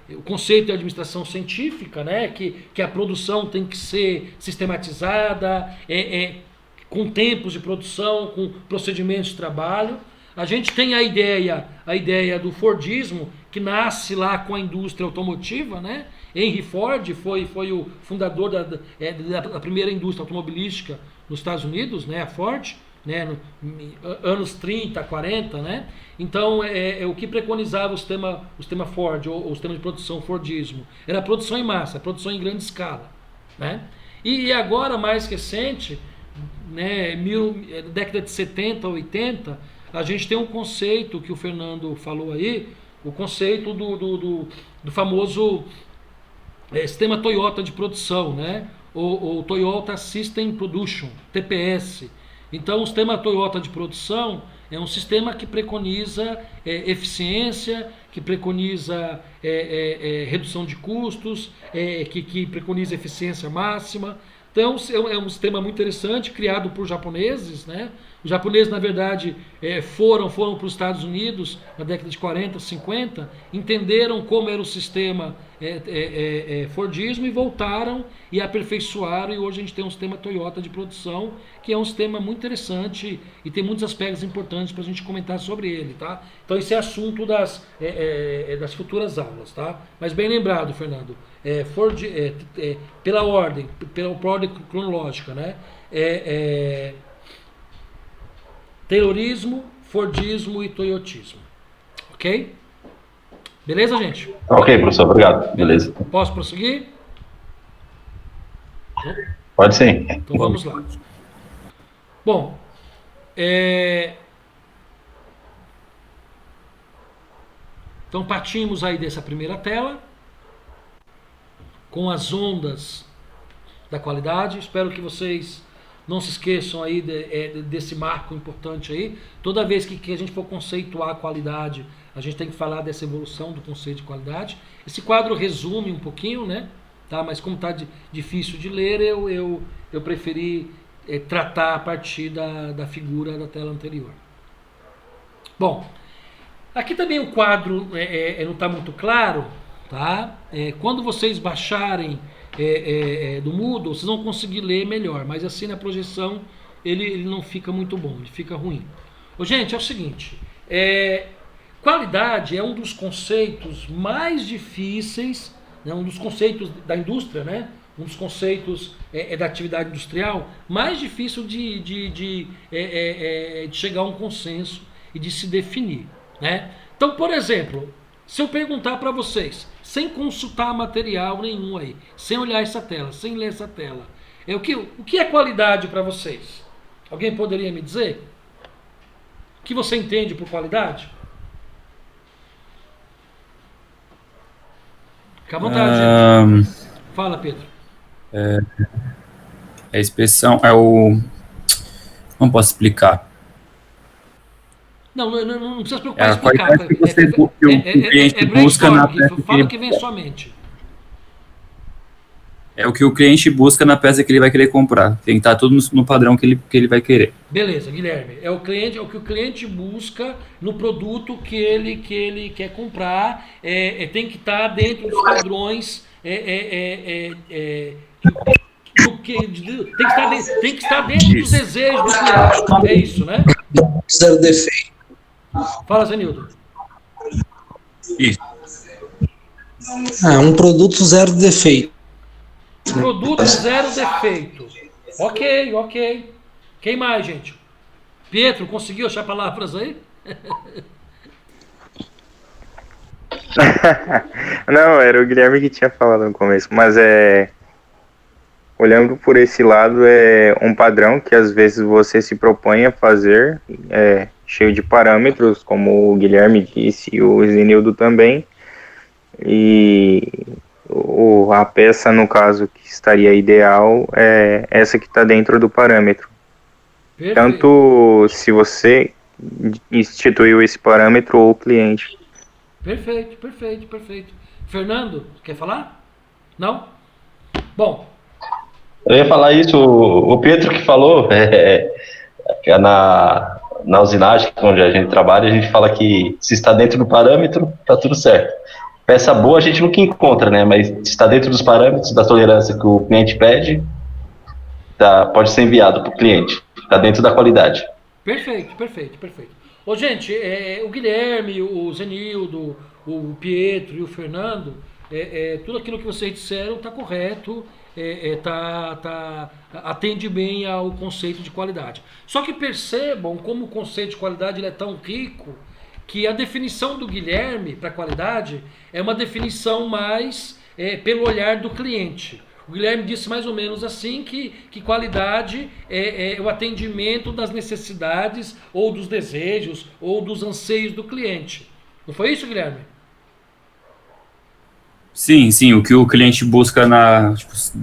A: O conceito de administração científica, né? Que a produção tem que ser sistematizada, com tempos de produção, com procedimentos de trabalho. A gente tem a ideia do Fordismo, que nasce lá com a indústria automotiva, né? Henry Ford foi o fundador da primeira indústria automobilística nos Estados Unidos, né? A Ford, né? Anos 30, 40, né? Então, o que preconizava o sistema Ford, ou o sistema de produção Fordismo, era a produção em massa, a produção em grande escala, né? E agora, mais recente, né, década de 70, 80, a gente tem um conceito que o Fernando falou aí, o conceito do famoso sistema Toyota de produção, né? O Toyota System Production, TPS. Então, o sistema Toyota de produção é um sistema que preconiza eficiência, que preconiza redução de custos, que preconiza eficiência máxima. Então, é um sistema muito interessante, criado por japoneses, né? Os japoneses, na verdade, foram para os Estados Unidos na década de 40, 50, entenderam como era o sistema Fordismo e voltaram e aperfeiçoaram, e hoje a gente tem um sistema Toyota de produção, que é um sistema muito interessante e tem muitos aspectos importantes para a gente comentar sobre ele, tá? Então, esse é assunto das futuras aulas, tá? Mas bem lembrado, Fernando, pela ordem cronológica, né? Taylorismo, Fordismo e Toyotismo. Ok? Beleza, gente?
B: Ok, professor, obrigado. Beleza.
A: Posso prosseguir?
B: Pode sim.
A: Então vamos lá. Bom, então partimos aí dessa primeira tela, com as ondas da qualidade. Espero que vocês não se esqueçam aí desse marco importante aí. Toda vez que a gente for conceituar a qualidade, a gente tem que falar dessa evolução do conceito de qualidade. Esse quadro resume um pouquinho, né? Tá? Mas como está difícil de ler, eu preferi tratar a partir da figura da tela anterior. Bom, aqui também o quadro não está muito claro, tá? Quando vocês baixarem do Moodle, vocês vão conseguir ler melhor, mas assim na projeção ele não fica muito bom, ele fica ruim. Gente, é o seguinte, qualidade é um dos conceitos mais difíceis, né, um dos conceitos da indústria, né, um dos conceitos da atividade industrial mais difícil de chegar a um consenso e de se definir, né? Então, por exemplo, se eu perguntar para vocês, sem consultar material nenhum aí, sem olhar essa tela, sem ler essa tela, o que é qualidade para vocês? Alguém poderia me dizer? O que você entende por qualidade? Fica à vontade, gente. Fala, Pedro.
D: A inspeção não posso explicar.
A: Não precisa se preocupar em
D: A
A: explicar.
D: qualidade que o cliente busca na peça que
A: Fala
D: ele...
A: o que vem à sua mente.
D: É o que o cliente busca na peça que ele vai querer comprar. Tem que estar tudo no padrão que ele vai querer.
A: Beleza, Guilherme. É o que o cliente busca no produto que ele quer comprar. Tem que estar dentro dos padrões tem que estar dentro dos desejos do cliente. É isso, né?
E: Zero defeito.
A: Fala, Zenildo.
D: Isso.
E: Um produto zero defeito.
A: Produto zero defeito. Ok. Quem mais, gente? Pietro, conseguiu achar palavras aí?
C: Não, era o Guilherme que tinha falado no começo, mas olhando por esse lado, é um padrão que às vezes você se propõe a fazer, cheio de parâmetros, como o Guilherme disse e o Zenildo também, e a peça, no caso, que estaria ideal é essa que está dentro do parâmetro.
A: Perfeito.
C: Tanto se você instituiu esse parâmetro ou o cliente.
A: Perfeito. Fernando, quer falar? Não? Bom.
B: Eu ia falar isso, o Pietro que falou, na usinagem, onde a gente trabalha, a gente fala que se está dentro do parâmetro, está tudo certo. Peça boa a gente nunca encontra, né? Mas se está dentro dos parâmetros da tolerância que o cliente pede, pode ser enviado para o cliente. Está dentro da qualidade.
A: Perfeito. Ô, gente, o Guilherme, o Zenildo, o Pietro e o Fernando, tudo aquilo que vocês disseram está correto, atende bem ao conceito de qualidade. Só que percebam como o conceito de qualidade ele é tão rico que a definição do Guilherme para qualidade é uma definição mais pelo olhar do cliente. O Guilherme disse mais ou menos assim que qualidade é o atendimento das necessidades ou dos desejos ou dos anseios do cliente. Não foi isso, Guilherme?
D: Sim, o que o cliente busca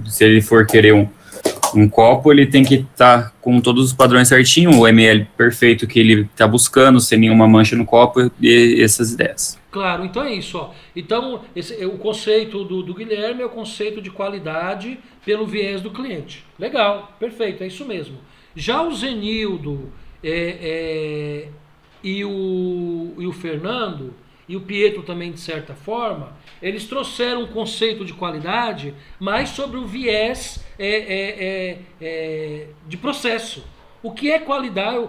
D: se ele for querer um copo, ele tem que estar com todos os padrões certinho, o ml perfeito que ele está buscando, sem nenhuma mancha no copo e essas ideias.
A: Claro, então é isso. Ó. Então, o conceito do Guilherme é o conceito de qualidade pelo viés do cliente. Legal, perfeito, é isso mesmo. Já o Zenildo e o Fernando, e o Pietro também, de certa forma, eles trouxeram um conceito de qualidade mais sobre o viés de processo. O que é qualidade?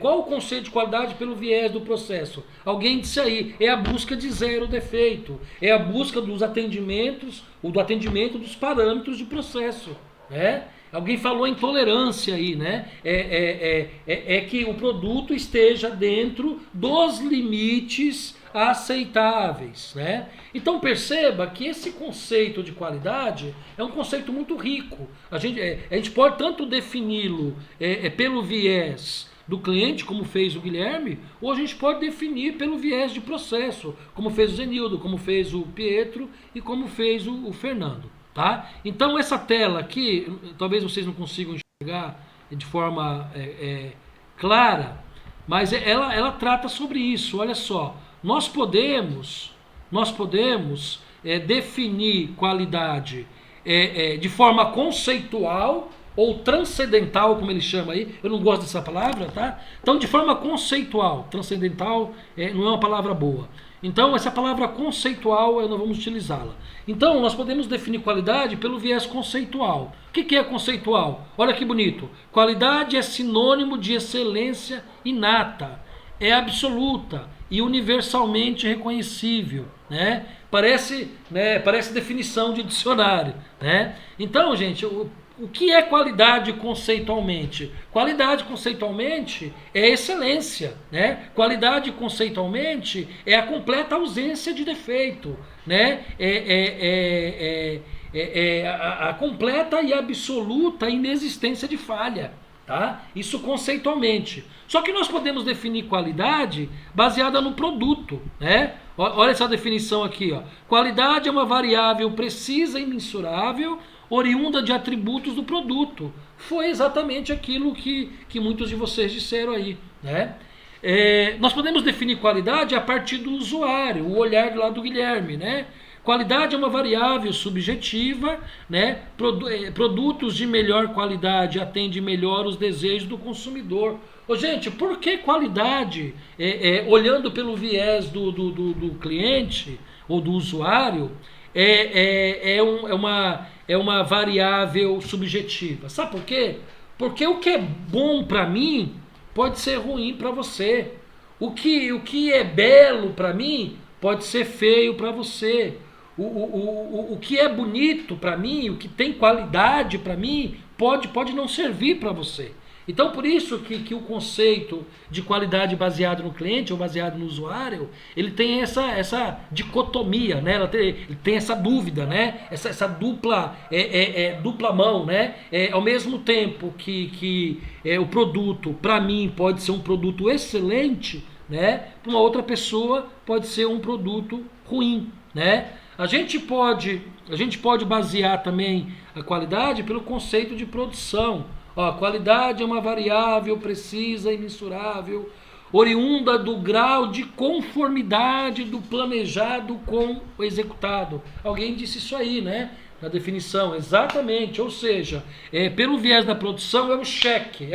A: Qual o conceito de qualidade pelo viés do processo? Alguém disse aí, é a busca de zero defeito, é a busca dos atendimentos, do atendimento dos parâmetros de processo. Né? Alguém falou em tolerância aí, né? É que o produto esteja dentro dos limites aceitáveis, né? Então perceba que esse conceito de qualidade é um conceito muito rico. A gente pode tanto defini-lo pelo viés do cliente, como fez o Guilherme, ou a gente pode definir pelo viés de processo, como fez o Zenildo, como fez o Pietro e como fez o Fernando. Tá? Então essa tela aqui, talvez vocês não consigam enxergar de forma clara, mas ela trata sobre isso. Olha só, nós podemos definir qualidade de forma conceitual ou transcendental, como ele chama aí. Eu não gosto dessa palavra, tá? Então, de forma conceitual, transcendental não é uma palavra boa. Então, essa palavra conceitual, nós vamos utilizá-la. Então, nós podemos definir qualidade pelo viés conceitual. O que é conceitual? Olha que bonito. Qualidade é sinônimo de excelência inata, é absoluta e universalmente reconhecível. Né? Parece definição de dicionário. Né? Então, gente, o que é qualidade conceitualmente? Qualidade conceitualmente é excelência, né? Qualidade conceitualmente é a completa ausência de defeito, né? A completa e absoluta inexistência de falha, tá? Isso conceitualmente. Só que nós podemos definir qualidade baseada no produto, né? Olha essa definição aqui, ó. Qualidade é uma variável precisa e mensurável oriunda de atributos do produto. Foi exatamente aquilo que muitos de vocês disseram aí. Né? Nós podemos definir qualidade a partir do usuário, o olhar do lado do Guilherme. Né? Qualidade é uma variável subjetiva, né? Produtos de melhor qualidade atendem melhor os desejos do consumidor. Gente, por que qualidade, olhando pelo viés do cliente ou do usuário, é uma variável subjetiva. Sabe por quê? Porque o que é bom para mim pode ser ruim para você. O que é belo para mim pode ser feio para você. O que é bonito para mim, o que tem qualidade para mim, pode não servir para você. Então, por isso que o conceito de qualidade baseado no cliente ou baseado no usuário, ele tem essa dicotomia, né? Ele tem essa dúvida, né? Essa dupla mão, né? Ao mesmo tempo que o produto, para mim, pode ser um produto excelente, né? Para uma outra pessoa pode ser um produto ruim, né? A gente pode basear também a qualidade pelo conceito de produção. A qualidade é uma variável precisa e mensurável, oriunda do grau de conformidade do planejado com o executado. Alguém disse isso aí, né? Na definição, exatamente. Ou seja, pelo viés da produção é o cheque.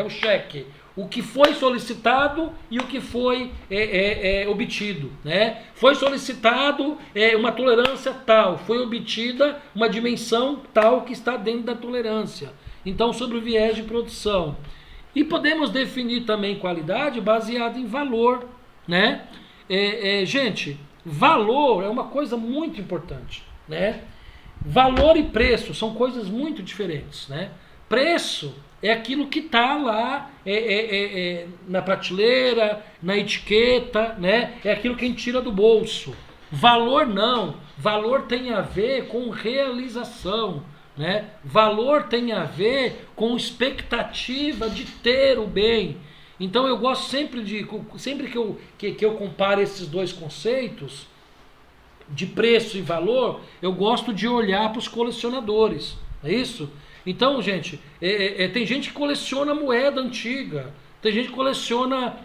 A: O que foi solicitado e o que foi obtido, né? Foi solicitado uma tolerância tal, foi obtida uma dimensão tal que está dentro da tolerância. Então, sobre o viés de produção. E podemos definir também qualidade baseada em valor, né? Gente, valor é uma coisa muito importante, né? Valor e preço são coisas muito diferentes, né? Preço é aquilo que está lá na prateleira, na etiqueta, né? É aquilo que a gente tira do bolso. Valor não. Valor tem a ver com realização, né? Valor tem a ver com expectativa de ter o bem. Então eu gosto sempre que eu comparo esses dois conceitos de preço e valor, eu gosto de olhar para os colecionadores, é isso? Então, gente, tem gente que coleciona moeda antiga, tem gente que coleciona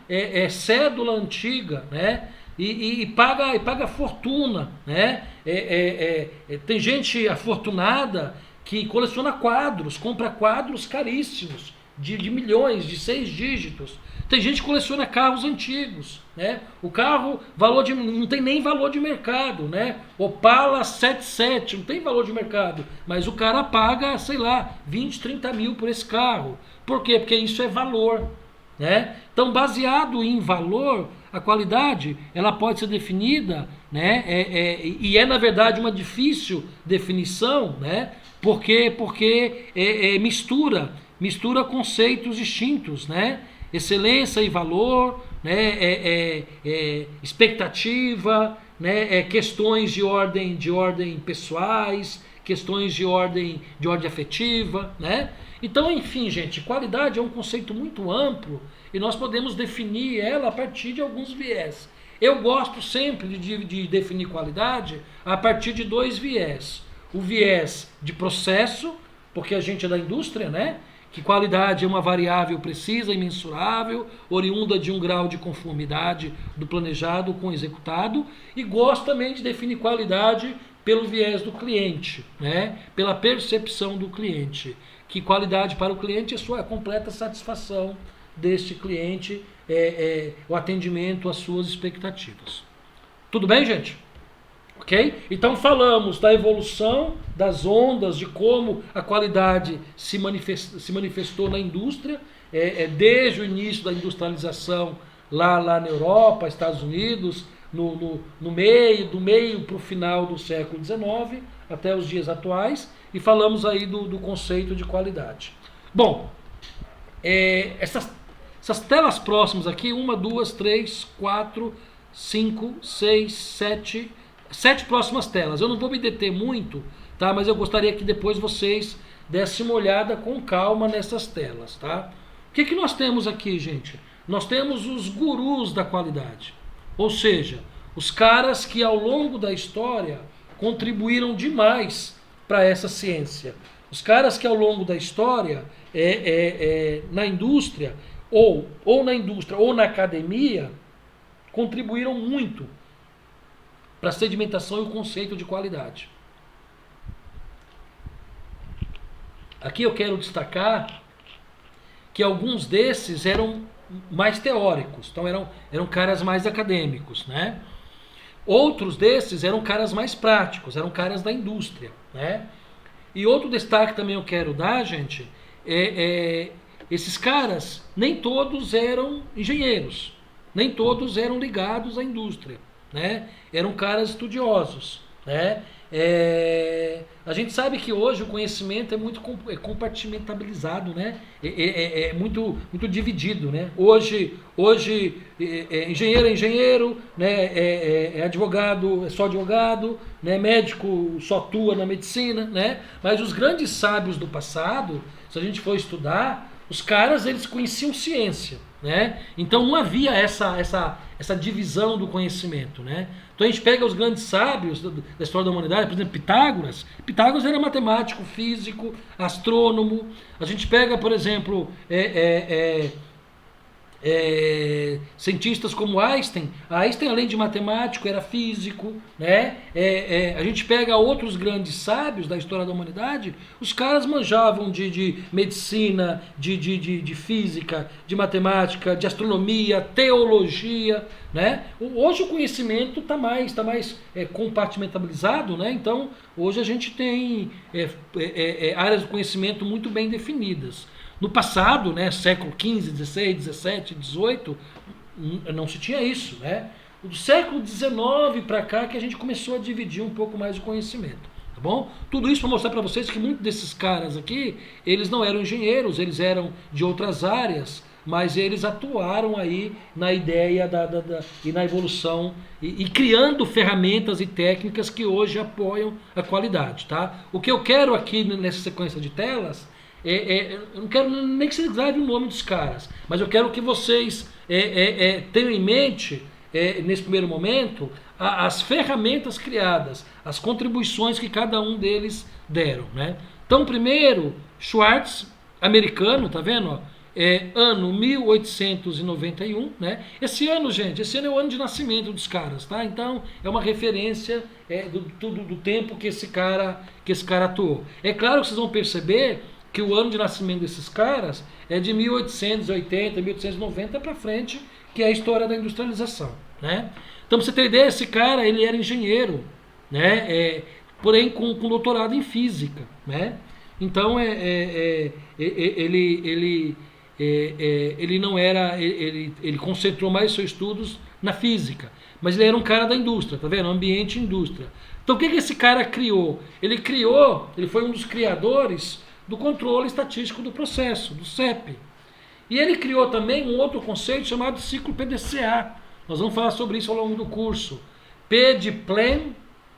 A: cédula antiga, né? E paga fortuna, né? Tem gente afortunada que coleciona quadros, compra quadros caríssimos, de milhões, de 6 dígitos. Tem gente que coleciona carros antigos, né? O carro não tem nem valor de mercado, né? Opala 77 não tem valor de mercado, mas o cara paga, sei lá, 20, 30 mil por esse carro. Por quê? Porque isso é valor, né? Então, baseado em valor, a qualidade ela pode ser definida, né? E na verdade uma difícil definição, né? Porque mistura conceitos distintos, né? Excelência e valor, né? Expectativa, né? Questões de ordem pessoais, questões de ordem afetiva, né? Então, enfim, gente, qualidade é um conceito muito amplo e nós podemos definir ela a partir de alguns viés. Eu gosto sempre de definir qualidade a partir de 2 viés. O viés de processo, porque a gente é da indústria, né? Que qualidade é uma variável precisa e mensurável, oriunda de um grau de conformidade do planejado com o executado. E gosto também de definir qualidade pelo viés do cliente, né? Pela percepção do cliente. Que qualidade para o cliente é a completa satisfação deste cliente, o atendimento às suas expectativas. Tudo bem, gente? Ok? Então falamos da evolução das ondas, de como a qualidade se manifestou na indústria, desde o início da industrialização lá na Europa, Estados Unidos, do meio para o final do século XIX, até os dias atuais, e falamos aí do conceito de qualidade. Bom, essas telas próximas aqui, 1, 2, 3, 4, 5, 6, 7 próximas telas. Eu não vou me deter muito, tá? Mas eu gostaria que depois vocês dessem uma olhada com calma nessas telas, tá? O que nós temos aqui, gente? Nós temos os gurus da qualidade, ou seja, os caras que ao longo da história contribuíram demais para essa ciência. Os caras que ao longo da história, na indústria, ou na indústria ou na academia, contribuíram muito para a sedimentação e o conceito de qualidade. Aqui eu quero destacar que alguns desses eram mais teóricos, então eram caras mais acadêmicos, né? Outros desses eram caras mais práticos, eram caras da indústria, né? E outro destaque também eu quero dar, gente, esses caras, nem todos eram engenheiros, nem todos eram ligados à indústria, né? Eram caras estudiosos, né? A gente sabe que hoje o conhecimento é muito compartimentalizado, né? Muito, muito dividido, né? Hoje engenheiro é engenheiro, né? Advogado é só advogado, né? Médico só atua na medicina, né? Mas os grandes sábios do passado, se a gente for estudar, os caras eles conheciam ciência, né? Então não havia essa divisão do conhecimento, né? Então a gente pega os grandes sábios da história da humanidade, por exemplo, Pitágoras. Pitágoras era matemático, físico, astrônomo. A gente pega, por exemplo, cientistas como Einstein. Einstein, além de matemático, era físico, né? A gente pega outros grandes sábios da história da humanidade, os caras manjavam de medicina, de física, de matemática, de astronomia, teologia, né? Hoje o conhecimento está mais compartimentalizado, né? Então hoje a gente tem áreas de conhecimento muito bem definidas. No passado, né, século XV, XVI, XVII, XVIII, não se tinha isso, né? Do século XIX para cá que a gente começou a dividir um pouco mais o conhecimento, tá bom? Tudo isso para mostrar para vocês que muitos desses caras aqui, eles não eram engenheiros, eles eram de outras áreas, mas eles atuaram aí na ideia e na evolução e criando ferramentas e técnicas que hoje apoiam a qualidade, tá? O que eu quero aqui nessa sequência de telas eu não quero nem que vocês gravem o nome dos caras, mas eu quero que vocês tenham em mente, nesse primeiro momento, as ferramentas criadas, as contribuições que cada um deles deram, né? Então, primeiro, Schwartz, americano, tá vendo? Ó? Ano 1891, né? Esse ano, gente, esse ano é o ano de nascimento dos caras, tá? Então, é uma referência do tempo que esse cara atuou. É claro que vocês vão perceber que o ano de nascimento desses caras é de 1880, 1890 para frente, que é a história da industrialização, né? Então, para você ter ideia, esse cara, ele era engenheiro, né? Porém com doutorado em física, né? Então, ele não era, ele concentrou mais seus estudos na física, mas ele era um cara da indústria, tá vendo? Ambiente e indústria. Então, o que esse cara criou? Ele foi um dos criadores do controle estatístico do processo, do CEP. E ele criou também um outro conceito chamado ciclo PDCA. Nós vamos falar sobre isso ao longo do curso. P de plan,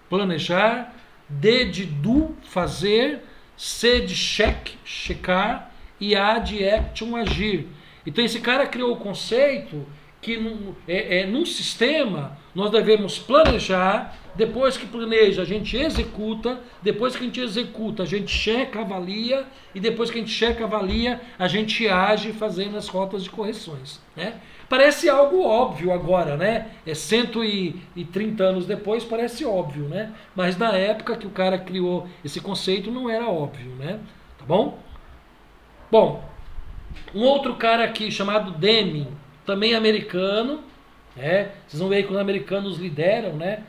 A: planejar, D de do, fazer, C de check, checar, e A de action, agir. Então esse cara criou o conceito que num sistema nós devemos planejar, depois que planeja a gente executa, depois que a gente executa a gente checa, avalia, e depois que a gente checa, avalia, a gente age fazendo as rotas de correções, né? Parece algo óbvio agora, né? 130 anos depois parece óbvio, né? Mas na época que o cara criou esse conceito não era óbvio, né? Tá bom? Bom, um outro cara aqui chamado Deming, também americano, né? Vocês vão ver aí que os americanos lideram, né?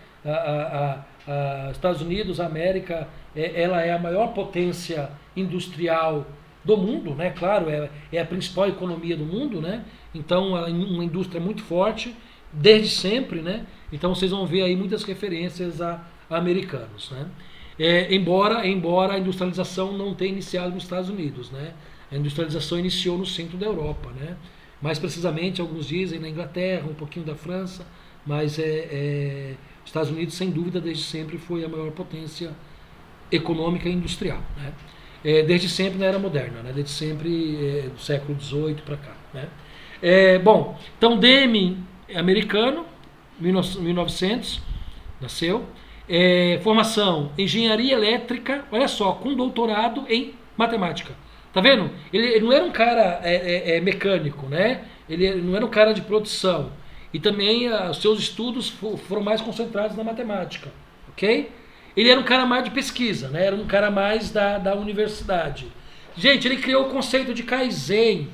A: Estados Unidos, a América, ela é a maior potência industrial do mundo, né? Claro, é a principal economia do mundo, né? Então, uma indústria muito forte, desde sempre, né? Então, vocês vão ver aí muitas referências a americanos, né? Embora a industrialização não tenha iniciado nos Estados Unidos, né? A industrialização iniciou no centro da Europa, né? Mais precisamente, alguns dizem na Inglaterra, um pouquinho da França, mas os Estados Unidos, sem dúvida, desde sempre foi a maior potência econômica e industrial, né? Desde sempre na era moderna, né? Desde sempre do século XVIII para cá, né? Bom, então Deming é americano, 1900, nasceu. Formação, engenharia elétrica, olha só, com doutorado em matemática. Tá vendo? Ele não era um cara mecânico, né? Ele não era um cara de produção. E também os seus estudos foram mais concentrados na matemática, ok? Ele era um cara mais de pesquisa, né? Era um cara mais da universidade. Gente, ele criou o conceito de Kaizen,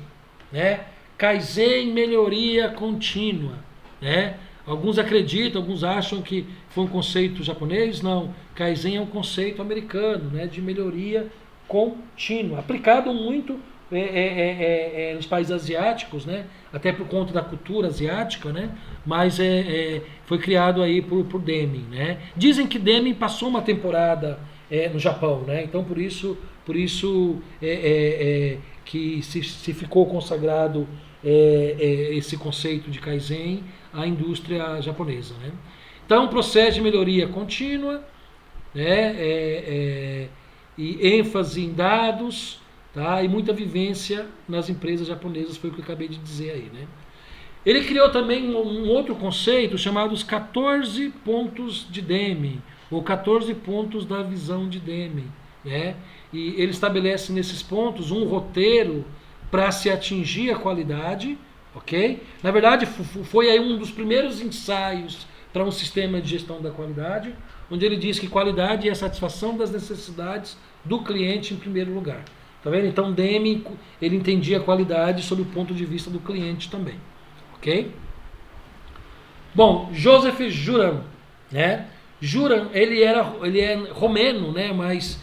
A: né? Kaizen, melhoria contínua, né? Alguns acreditam, alguns acham que foi um conceito japonês. Não, Kaizen é um conceito americano, né, de melhoria contínua, aplicado muito nos países asiáticos, né, até por conta da cultura asiática, né, mas foi criado aí por Deming, né. Dizem que Deming passou uma temporada no Japão, né, então por isso que se ficou consagrado esse conceito de Kaizen à indústria japonesa, né. Então, processo de melhoria contínua, né, e ênfase em dados, tá, e muita vivência nas empresas japonesas, foi o que eu acabei de dizer aí, né. Ele criou também um outro conceito chamado os 14 pontos de Deming, ou 14 pontos da visão de Deming, né, e ele estabelece nesses pontos um roteiro para se atingir a qualidade, ok? Na verdade, foi aí um dos primeiros ensaios para um sistema de gestão da qualidade, onde ele diz que qualidade é a satisfação das necessidades do cliente em primeiro lugar. Tá vendo? Então, Deming, ele entendia a qualidade sob o ponto de vista do cliente também, ok? Bom, Joseph Juran, né? Juran, ele é romeno, né? Mas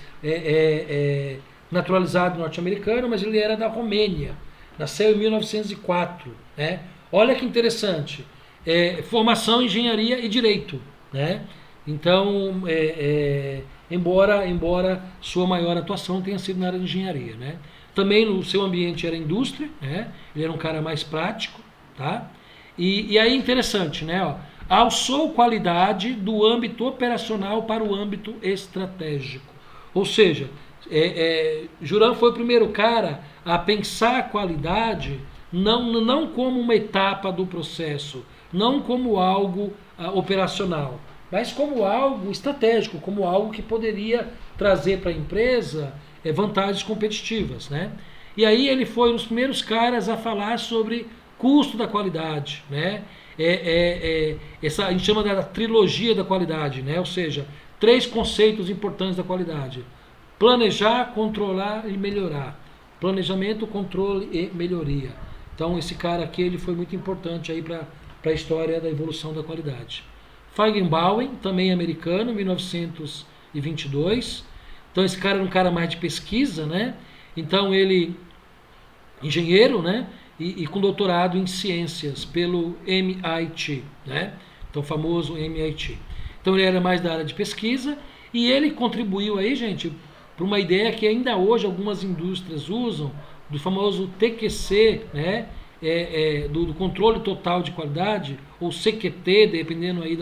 A: naturalizado norte-americano, mas ele era da Romênia. Nasceu em 1904, né? Olha que interessante. Formação em engenharia e direito, né? Então, embora sua maior atuação tenha sido na área de engenharia, né? Também no seu ambiente era indústria, né? Ele era um cara mais prático, tá? E aí interessante, né? Ó, alçou qualidade do âmbito operacional para o âmbito estratégico. Ou seja, Juran foi o primeiro cara a pensar a qualidade não como uma etapa do processo, não como algo operacional, mas como algo estratégico, como algo que poderia trazer para a empresa vantagens competitivas, né? E aí ele foi um dos primeiros caras a falar sobre custo da qualidade, né? Essa a gente chama da trilogia da qualidade, né? Ou seja, 3 conceitos importantes da qualidade: planejar, controlar e melhorar. Planejamento, controle e melhoria. Então esse cara aqui ele foi muito importante aí para a história da evolução da qualidade. Feigenbaum, também americano, 1922. Então esse cara era um cara mais de pesquisa, né? Então ele, engenheiro, né? E com doutorado em ciências pelo MIT, né? Então famoso MIT. Então ele era mais da área de pesquisa e ele contribuiu aí, gente, para uma ideia que ainda hoje algumas indústrias usam, do famoso TQC, né? Do controle total de qualidade, ou CQT, dependendo aí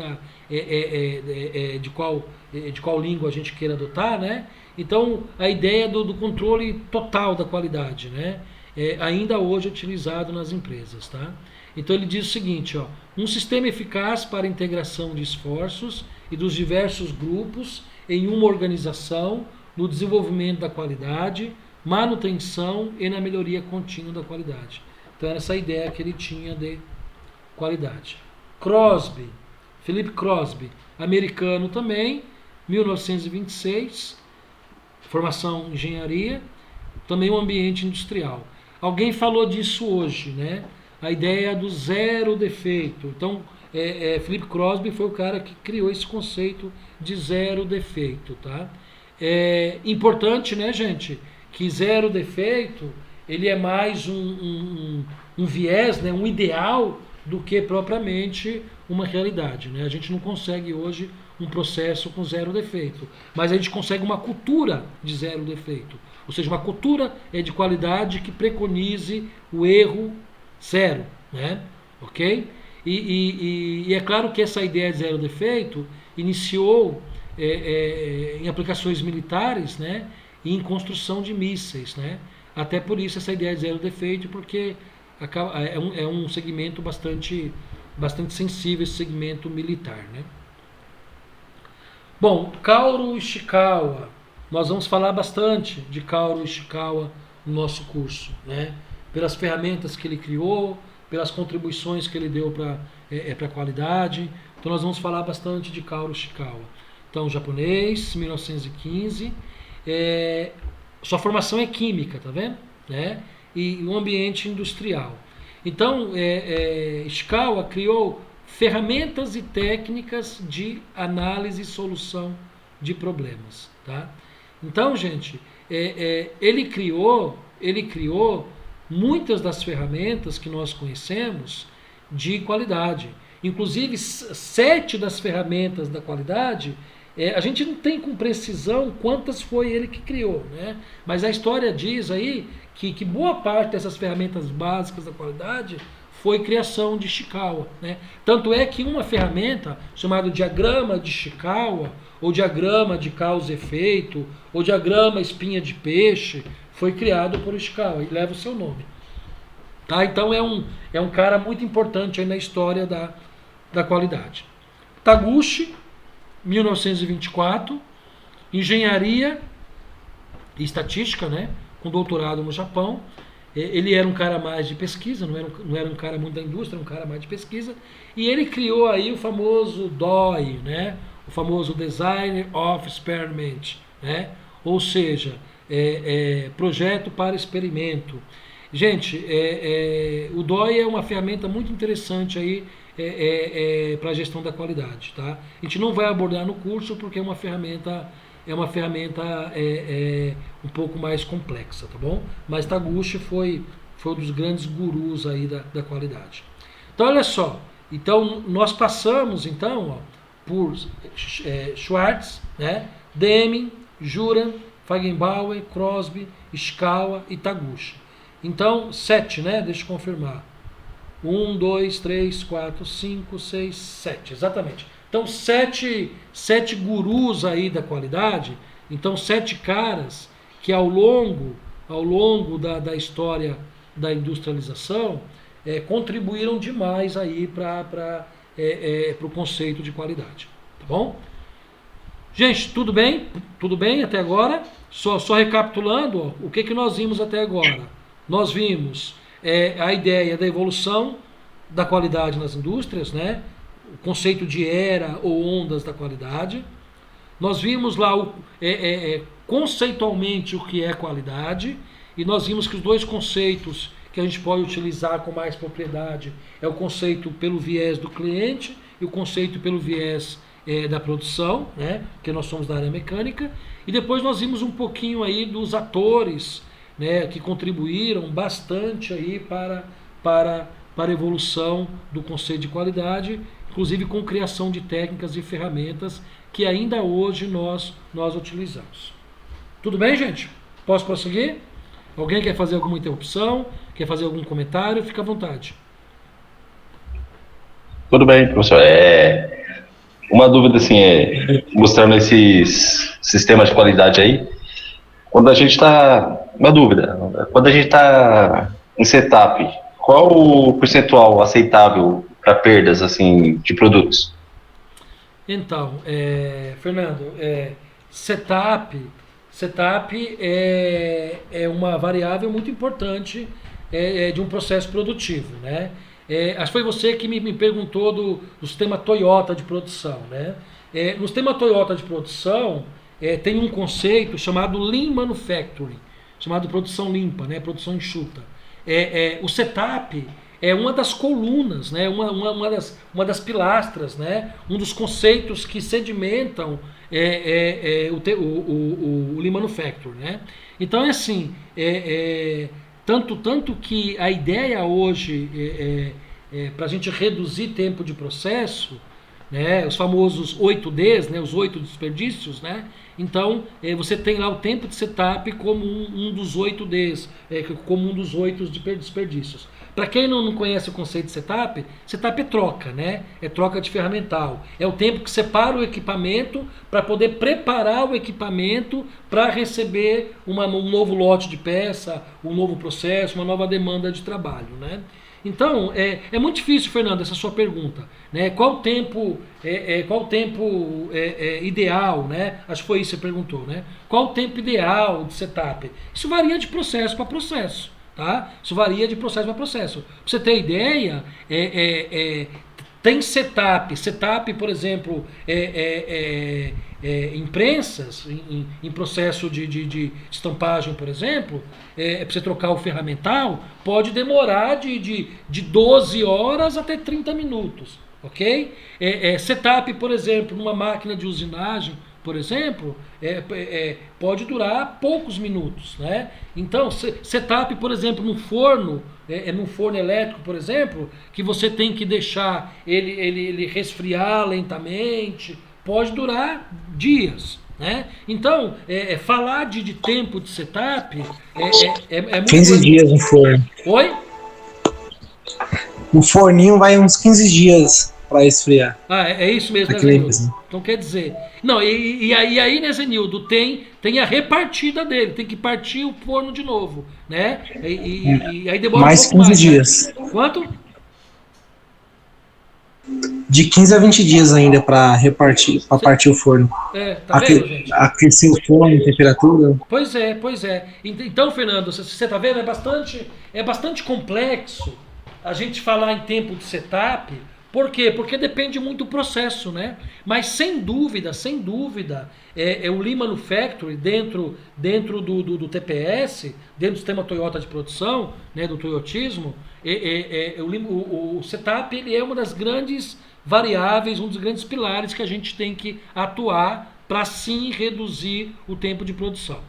A: de qual língua a gente queira adotar, né? Então, a ideia do controle total da qualidade, né? Ainda hoje é utilizado nas empresas, tá? Então ele diz o seguinte, ó: um sistema eficaz para a integração de esforços e dos diversos grupos em uma organização no desenvolvimento da qualidade, manutenção e na melhoria contínua da qualidade. Então era essa ideia que ele tinha de qualidade. Crosby, Philip Crosby, americano também, 1926, formação em engenharia, também um ambiente industrial. Alguém falou disso hoje, né? A ideia do zero defeito. Então, Philip Crosby foi o cara que criou esse conceito de zero defeito, tá? Importante, né, gente, que zero defeito ele é mais um viés, né, um ideal, do que propriamente uma realidade, né? A gente não consegue hoje um processo com zero defeito, mas a gente consegue uma cultura de zero defeito, ou seja, uma cultura de qualidade que preconize o erro zero, né? Ok? E é claro que essa ideia de zero defeito iniciou em aplicações militares, né? E em construção de mísseis, né? Até por isso essa ideia de zero defeito, porque é um segmento bastante sensível, esse segmento militar, né? Bom, Kaoru Ishikawa, nós vamos falar bastante de Kaoru Ishikawa no nosso curso, né? Pelas ferramentas que ele criou, pelas contribuições que ele deu para a qualidade. Então nós vamos falar bastante de Kaoru Ishikawa. Então, japonês, 1915, sua formação é química, tá vendo? Né? E um ambiente industrial. Então, Ishikawa criou ferramentas e técnicas de análise e solução de problemas. Tá? Então, gente, ele criou muitas das ferramentas que nós conhecemos de qualidade. Inclusive, 7 das ferramentas da qualidade, a gente não tem com precisão quantas foi ele que criou, né? Mas a história diz aí que boa parte dessas ferramentas básicas da qualidade foi criação de Ishikawa, né? Tanto é que uma ferramenta chamada diagrama de Ishikawa, ou diagrama de causa e efeito, ou diagrama espinha de peixe, foi criado por Ishikawa e leva o seu nome. Tá? Então é um cara muito importante aí na história da qualidade. Taguchi, 1924, engenharia e estatística, né? Com doutorado no Japão. Ele era um cara mais de pesquisa, não era um cara muito da indústria, era um cara mais de pesquisa. E ele criou aí o famoso DOE, né? O famoso Design of Experiment, né? Ou seja, projeto para experimento. Gente, o DOE é uma ferramenta muito interessante aí para a gestão da qualidade. Tá? A gente não vai abordar no curso porque é uma ferramenta um pouco mais complexa, tá bom? Mas Taguchi foi um dos grandes gurus aí da qualidade. Então, olha só. Então, nós passamos, então, por Schwartz, né? Deming, Juran, Feigenbaum, Crosby, Ishikawa e Taguchi. Então, 7, né? Deixa eu confirmar. 1, 2, 3, 4, 5, 6, 7. Exatamente. Então, 7 gurus aí da qualidade. Então, 7 caras que ao longo da história da industrialização contribuíram demais aí para o conceito de qualidade. Tá bom? Gente, tudo bem? Tudo bem até agora? Só recapitulando, ó, o que nós vimos até agora? Nós vimos a ideia da evolução da qualidade nas indústrias, né? O conceito de era ou ondas da qualidade. Nós vimos lá conceitualmente o que é qualidade, e nós vimos que os dois conceitos que a gente pode utilizar com mais propriedade é o conceito pelo viés do cliente e o conceito pelo viés da produção, né? Porque nós somos da área mecânica. E depois nós vimos um pouquinho aí dos atores, né, que contribuíram bastante aí para a evolução do conceito de qualidade, inclusive com criação de técnicas e ferramentas que ainda hoje nós utilizamos. Tudo bem, gente? Posso prosseguir? Alguém quer fazer alguma interrupção? Quer fazer algum comentário? Fica à vontade.
B: Tudo bem, professor. Uma dúvida assim, mostrando esses sistemas de qualidade aí, quando a gente está... Uma dúvida, quando a gente está em setup, qual o percentual aceitável para perdas assim, de produtos?
A: Então, Fernando, setup é uma variável muito importante de um processo produtivo, né? Acho que foi você que me perguntou do sistema Toyota de produção, né? No sistema Toyota de produção tem um conceito chamado Lean Manufacturing, chamado produção limpa, né? Produção enxuta. O setup é uma das colunas, né? uma das pilastras, né? Um dos conceitos que sedimentam o Lean Manufacturing, né? Então é assim, tanto que a ideia hoje para a gente reduzir tempo de processo, né? Os famosos 8Ds, né? Os 8 desperdícios, né? Então, você tem lá o tempo de setup como um dos 8Ds, como um dos 8 desperdícios. Para quem não conhece o conceito de setup é troca, né? É troca de ferramental. É o tempo que separa o equipamento para poder preparar o equipamento para receber um novo lote de peça, um novo processo, uma nova demanda de trabalho, né? Então, é muito difícil, Fernando, essa sua pergunta, né? Qual o tempo ideal, né? Acho que foi isso que você perguntou, né? Qual o tempo ideal de setup? Isso varia de processo para processo, tá? Isso varia de processo para processo. Para você ter ideia, tem setup, por exemplo, imprensas, em processo de estampagem, por exemplo, para você trocar o ferramental, pode demorar de 12 horas até 30 minutos. ok? Setup, por exemplo, numa máquina de usinagem, por exemplo, pode durar poucos minutos, né? Então, setup, por exemplo, num forno elétrico, por exemplo, que você tem que deixar ele resfriar lentamente, pode durar dias, né? Então, falar de tempo de setup é muito...
E: 15 dias no forno.
A: Oi?
E: O forninho vai uns 15 dias para esfriar.
A: É isso mesmo, né,
E: Aquele
A: Zenildo?
E: mesmo.
A: Então quer dizer... Não, e aí, né, Zenildo, tem a repartida dele, tem que partir o forno de novo, né? E aí demora
E: Mais
A: um pouco
E: 15
A: mais,
E: dias.
A: né? Quanto?
E: De 15 a 20 dias ainda para repartir, para partir o forno.
A: Tá vendo, gente?
E: Aquecer o forno, temperatura.
A: Pois é. Então, Fernando, você tá vendo? É bastante complexo a gente falar em tempo de setup. Por quê? Porque depende muito do processo, né? Mas sem dúvida, o Lean Manufacturing dentro do TPS, dentro do sistema Toyota de produção, né, do Toyotismo, o setup ele é uma das grandes variáveis, um dos grandes pilares que a gente tem que atuar para sim reduzir o tempo de produção,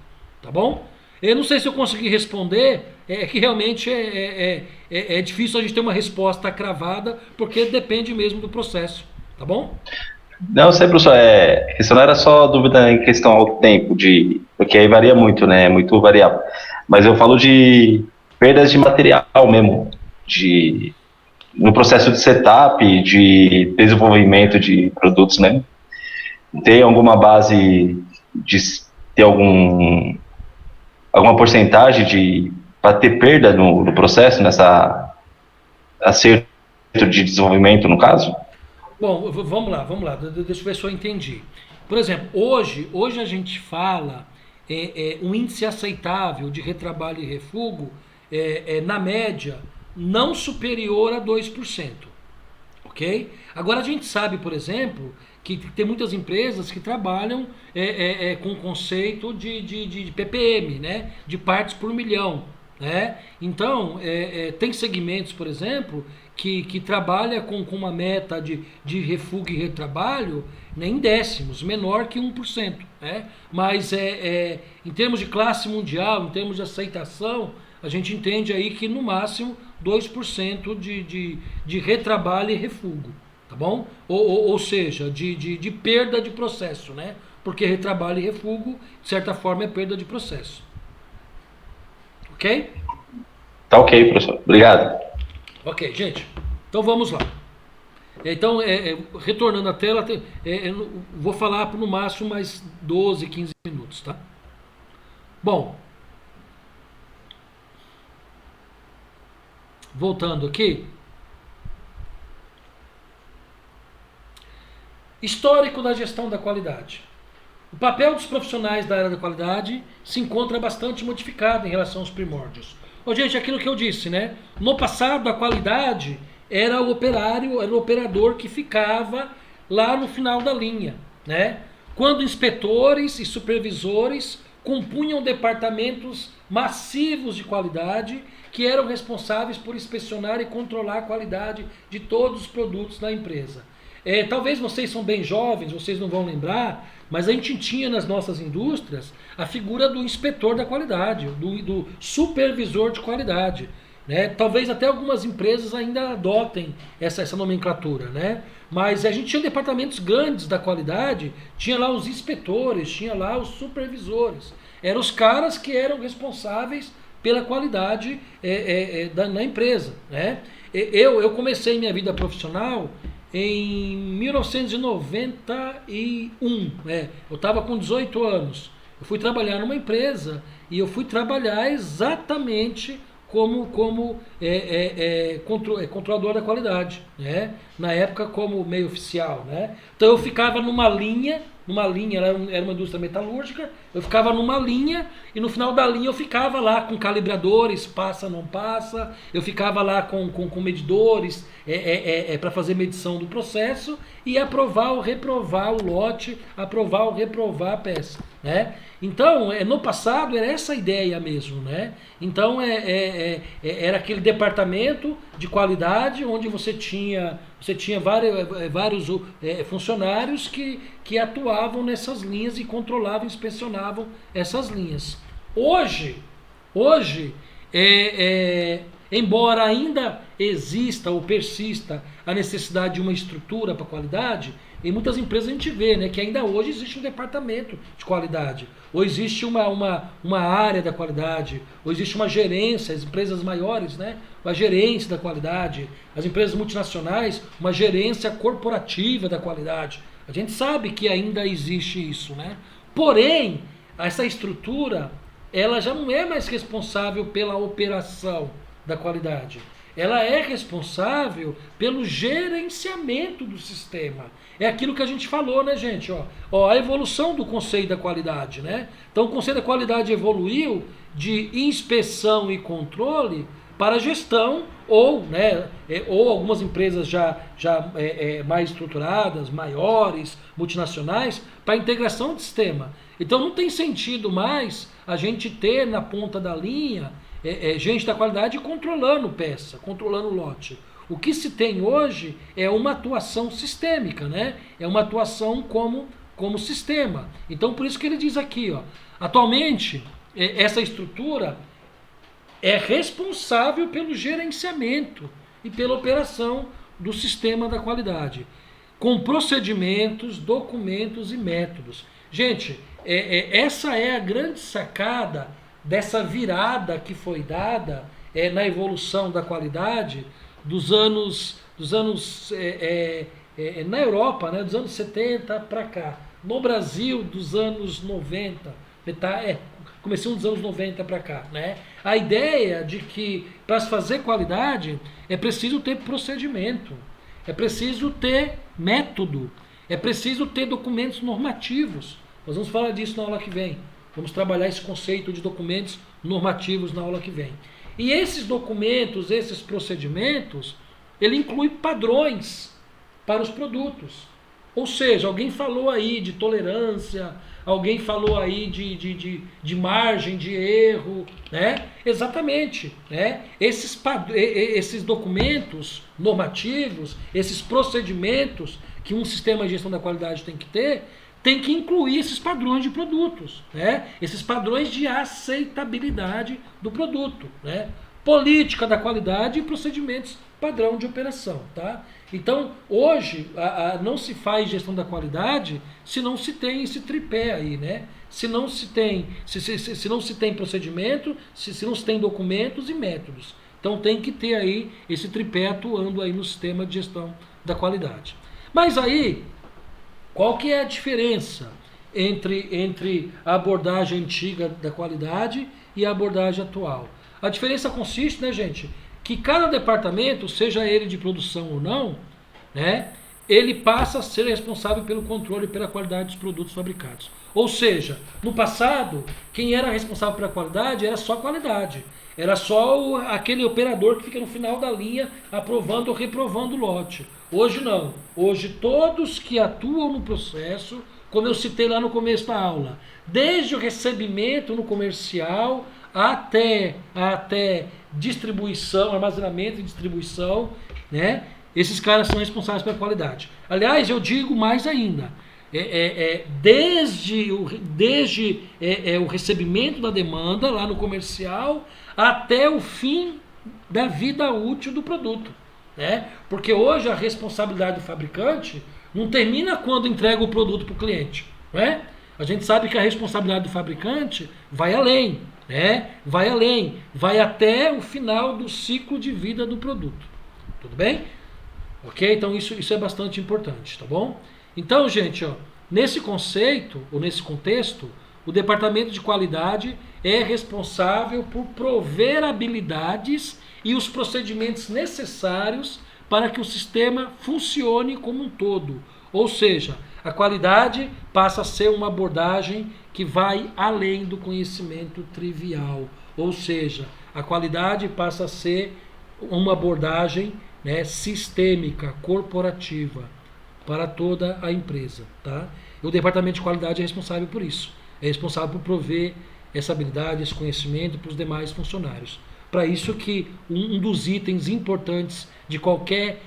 A: tá bom? Eu não sei se eu consegui responder, que realmente é difícil a gente ter uma resposta cravada, porque depende mesmo do processo, tá bom?
B: Não, sei, professor, isso não era só dúvida em questão ao tempo, porque aí varia muito, né, é muito variável. Mas eu falo de perdas de material mesmo, no processo de setup, de desenvolvimento de produtos mesmo. Tem alguma base de ter alguma porcentagem para ter perda no processo, nessa acerto de desenvolvimento, no caso?
A: Bom, vamos lá, deixa eu ver se eu entendi. Por exemplo, hoje a gente fala um índice aceitável de retrabalho e refugo, na média, não superior a 2%. Ok? Agora a gente sabe, por exemplo, que tem muitas empresas que trabalham com o conceito de PPM, né? De partes por milhão. Né? Então, tem segmentos, por exemplo, que trabalha com uma meta de refugo e retrabalho, né, em décimos, menor que 1%. Né? Mas em termos de classe mundial, em termos de aceitação, a gente entende aí que no máximo 2% de retrabalho e refugo, tá bom? Ou seja, de perda de processo, né? Porque retrabalho e refugo, de certa forma, é perda de processo. Ok?
B: Tá ok, professor. Obrigado.
A: Ok, gente. Então vamos lá. Então, retornando à tela, vou falar por no máximo mais 12, 15 minutos, tá? Bom, voltando aqui. Histórico da gestão da qualidade. O papel dos profissionais da área da qualidade se encontra bastante modificado em relação aos primórdios. Gente, aquilo que eu disse, né? No passado, a qualidade era o operador que ficava lá no final da linha, né? Quando inspetores e supervisores compunham departamentos massivos de qualidade que eram responsáveis por inspecionar e controlar a qualidade de todos os produtos da empresa. Talvez vocês são bem jovens, vocês não vão lembrar, mas a gente tinha nas nossas indústrias a figura do inspetor da qualidade, do supervisor de qualidade. Né? Talvez até algumas empresas ainda adotem essa nomenclatura. Né? Mas a gente tinha departamentos grandes da qualidade, tinha lá os inspetores, tinha lá os supervisores. Eram os caras que eram responsáveis pela qualidade na empresa. Né? Eu comecei minha vida profissional em 1991, eu estava com 18 anos. Eu fui trabalhar numa empresa e eu fui trabalhar exatamente como controlador da qualidade, né? Na época como meio oficial. Né? Então eu ficava numa linha, era uma indústria metalúrgica, eu ficava numa linha e no final da linha eu ficava lá com calibradores, passa, não passa, eu ficava lá com medidores para fazer medição do processo e aprovar ou reprovar o lote, aprovar ou reprovar a peça. Né? Então, no passado era essa ideia mesmo. Né? Então era aquele departamento de qualidade onde você tinha você tinha vários funcionários que atuavam nessas linhas e controlavam, inspecionavam essas linhas. Hoje, embora ainda exista ou persista a necessidade de uma estrutura para qualidade, em muitas empresas a gente vê, né, que ainda hoje existe um departamento de qualidade, ou existe uma área da qualidade, ou existe uma gerência, as empresas maiores, né, uma gerência da qualidade, as empresas multinacionais, uma gerência corporativa da qualidade. A gente sabe que ainda existe isso, né? Porém, essa estrutura, ela já não é mais responsável pela operação da qualidade. Ela é responsável pelo gerenciamento do sistema. É aquilo que a gente falou, né, gente? A evolução do conceito da qualidade, né? Então, o conceito da qualidade evoluiu de inspeção e controle para gestão ou algumas empresas já mais estruturadas, maiores, multinacionais, para integração de sistema. Então, não tem sentido mais a gente ter na ponta da linha gente da qualidade controlando peça, controlando lote. O que se tem hoje é uma atuação sistêmica, né? É uma atuação como sistema. Então, por isso que ele diz aqui, atualmente, essa estrutura é responsável pelo gerenciamento e pela operação do sistema da qualidade, com procedimentos, documentos e métodos. Gente, essa é a grande sacada dessa virada que foi dada na evolução da qualidade dos anos na Europa, né, dos anos 70 para cá. No Brasil, dos anos 90, começou dos anos 90 para cá, né? A ideia de que para se fazer qualidade é preciso ter procedimento, é preciso ter método, é preciso ter documentos normativos. Nós vamos falar disso na aula que vem. Vamos trabalhar esse conceito de documentos normativos na aula que vem. E esses documentos, esses procedimentos, ele inclui padrões para os produtos. Ou seja, alguém falou aí de tolerância, alguém falou aí de margem de erro, né? Exatamente, né? Esses documentos normativos, esses procedimentos que um sistema de gestão da qualidade tem que ter, tem que incluir esses padrões de produtos, né? Esses padrões de aceitabilidade do produto, né? Política da qualidade e procedimentos padrão de operação, tá? Então, hoje, não se faz gestão da qualidade se não se tem esse tripé aí, né? Se não se tem procedimento, se não se tem documentos e métodos. Então, tem que ter aí esse tripé atuando aí no sistema de gestão da qualidade. Mas aí, qual que é a diferença entre a abordagem antiga da qualidade e a abordagem atual? A diferença consiste, né, gente, que cada departamento, seja ele de produção ou não, né, ele passa a ser responsável pelo controle e pela qualidade dos produtos fabricados. Ou seja, no passado, quem era responsável pela qualidade era só a qualidade. Era só aquele operador que fica no final da linha aprovando ou reprovando o lote. Hoje não. Hoje todos que atuam no processo, como eu citei lá no começo da aula, desde o recebimento no comercial até distribuição, armazenamento e distribuição, né? Esses caras são responsáveis pela qualidade. Aliás, eu digo mais ainda, desde o recebimento da demanda lá no comercial até o fim da vida útil do produto, né? Porque hoje a responsabilidade do fabricante não termina quando entrega o produto para o cliente, né? A gente sabe que a responsabilidade do fabricante vai além, né? Vai até o final do ciclo de vida do produto. Tudo bem? Ok? Então isso é bastante importante, tá bom? Então, gente, nesse conceito, ou nesse contexto, o departamento de qualidade é responsável por prover habilidades e os procedimentos necessários para que o sistema funcione como um todo. Ou seja, a qualidade passa a ser uma abordagem que vai além do conhecimento trivial. Ou seja, a qualidade passa a ser uma abordagem, né, sistêmica, corporativa, para toda a empresa. Tá? E o departamento de qualidade é responsável por isso. É responsável por prover essa habilidade, esse conhecimento para os demais funcionários. Para isso que um dos itens importantes de qualquer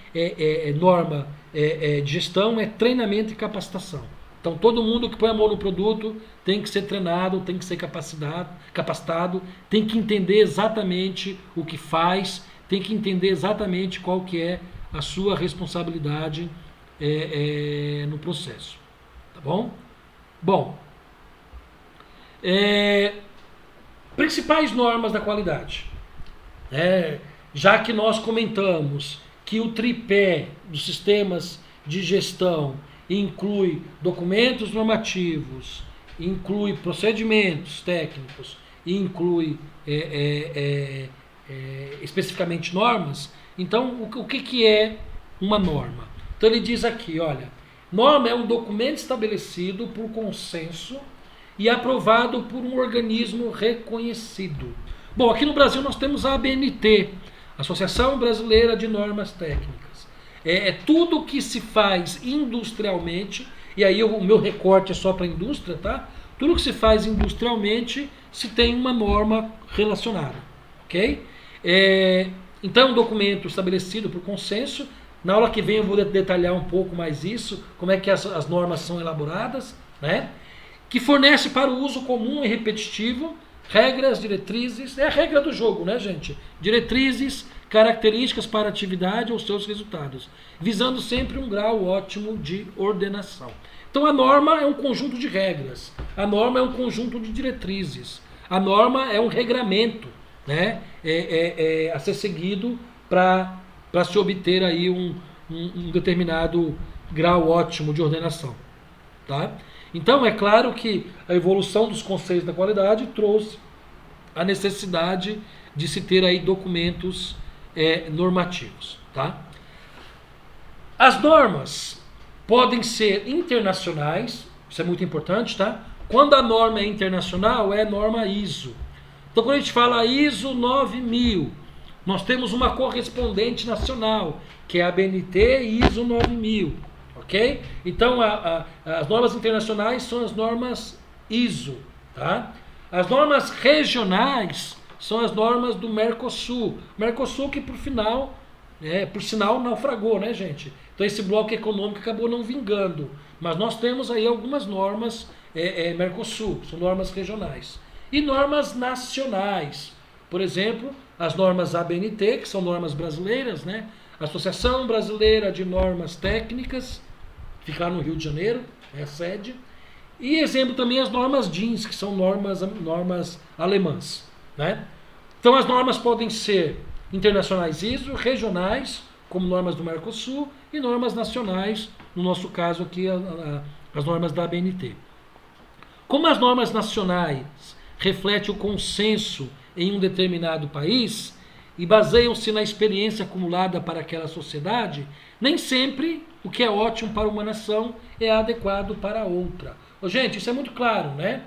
A: norma de gestão é treinamento e capacitação. Então todo mundo que põe a mão no produto tem que ser treinado, tem que ser capacitado, tem que entender exatamente o que faz, tem que entender exatamente qual que é a sua responsabilidade no processo. Tá bom? Bom, principais normas da qualidade. Já que nós comentamos que o tripé dos sistemas de gestão inclui documentos normativos, inclui procedimentos técnicos, inclui especificamente normas, então o que é uma norma? Então ele diz aqui, olha, norma é um documento estabelecido por consenso e aprovado por um organismo reconhecido. Bom, aqui no Brasil nós temos a ABNT, Associação Brasileira de Normas Técnicas. É tudo que se faz industrialmente, e aí o meu recorte é só para a indústria, tá? Tudo que se faz industrialmente se tem uma norma relacionada, ok? Então, um documento estabelecido por consenso. Na aula que vem eu vou detalhar um pouco mais isso, como é que as normas são elaboradas, né? Que fornece para o uso comum e repetitivo regras, diretrizes, é a regra do jogo, né, gente? Diretrizes, características para a atividade ou seus resultados, visando sempre um grau ótimo de ordenação. Então a norma é um conjunto de regras, a norma é um conjunto de diretrizes, a norma é um regramento, né? A ser seguido para se obter aí um determinado grau ótimo de ordenação, tá? Então é claro que a evolução dos conceitos da qualidade trouxe a necessidade de se ter aí documentos normativos, tá? As normas podem ser internacionais, isso é muito importante, tá? Quando a norma é internacional, é norma ISO. Então quando a gente fala ISO 9000, nós temos uma correspondente nacional, que é a ABNT ISO 9000, ok? Então as normas internacionais são as normas ISO, tá? As normas regionais são as normas do Mercosul. Mercosul que por sinal naufragou, né, gente? Então esse bloco econômico acabou não vingando. Mas nós temos aí algumas normas Mercosul, são normas regionais. E normas nacionais. Por exemplo, as normas ABNT, que são normas brasileiras, né? Associação Brasileira de Normas Técnicas, fica lá no Rio de Janeiro, é a sede. E exemplo também as normas DINs, que são normas alemãs, né? Então as normas podem ser internacionais ISO, regionais, como normas do Mercosul, e normas nacionais, no nosso caso aqui as normas da ABNT. Como as normas nacionais refletem o consenso em um determinado país e baseiam-se na experiência acumulada para aquela sociedade, nem sempre o que é ótimo para uma nação é adequado para outra. Gente, isso é muito claro, né?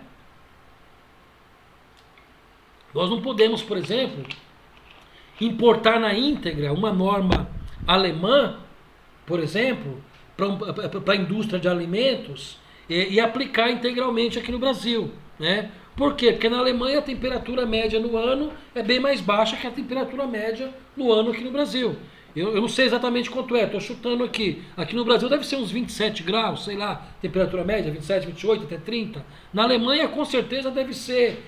A: Nós não podemos, por exemplo, importar na íntegra uma norma alemã, por exemplo, para a indústria de alimentos e aplicar integralmente aqui no Brasil, né? Por quê? Porque na Alemanha a temperatura média no ano é bem mais baixa que a temperatura média no ano aqui no Brasil. Eu não sei exatamente quanto estou chutando aqui. Aqui no Brasil deve ser uns 27 graus, sei lá, temperatura média, 27, 28, até 30. Na Alemanha com certeza deve ser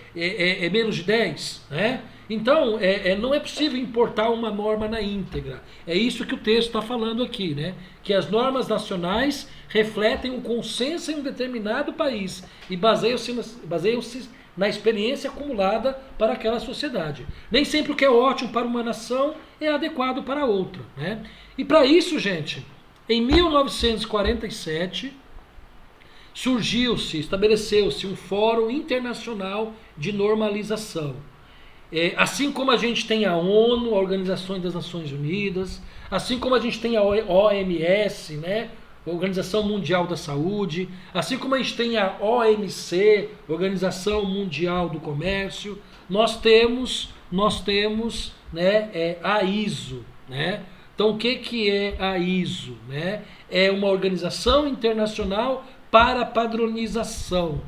A: menos de 10, né? Então, não é possível importar uma norma na íntegra. É isso que o texto está falando aqui, né? Que as normas nacionais refletem um consenso em um determinado país e baseiam-se na experiência acumulada para aquela sociedade. Nem sempre o que é ótimo para uma nação é adequado para outra, né? E para isso, gente, em 1947, estabeleceu-se um Fórum Internacional de Normalização. Assim como a gente tem a ONU, a Organização das Nações Unidas, assim como a gente tem a OMS, né? Organização Mundial da Saúde, assim como a gente tem a OMC, Organização Mundial do Comércio, nós temos né, a ISO, né? Então o que é a ISO, né? É uma organização internacional para padronização,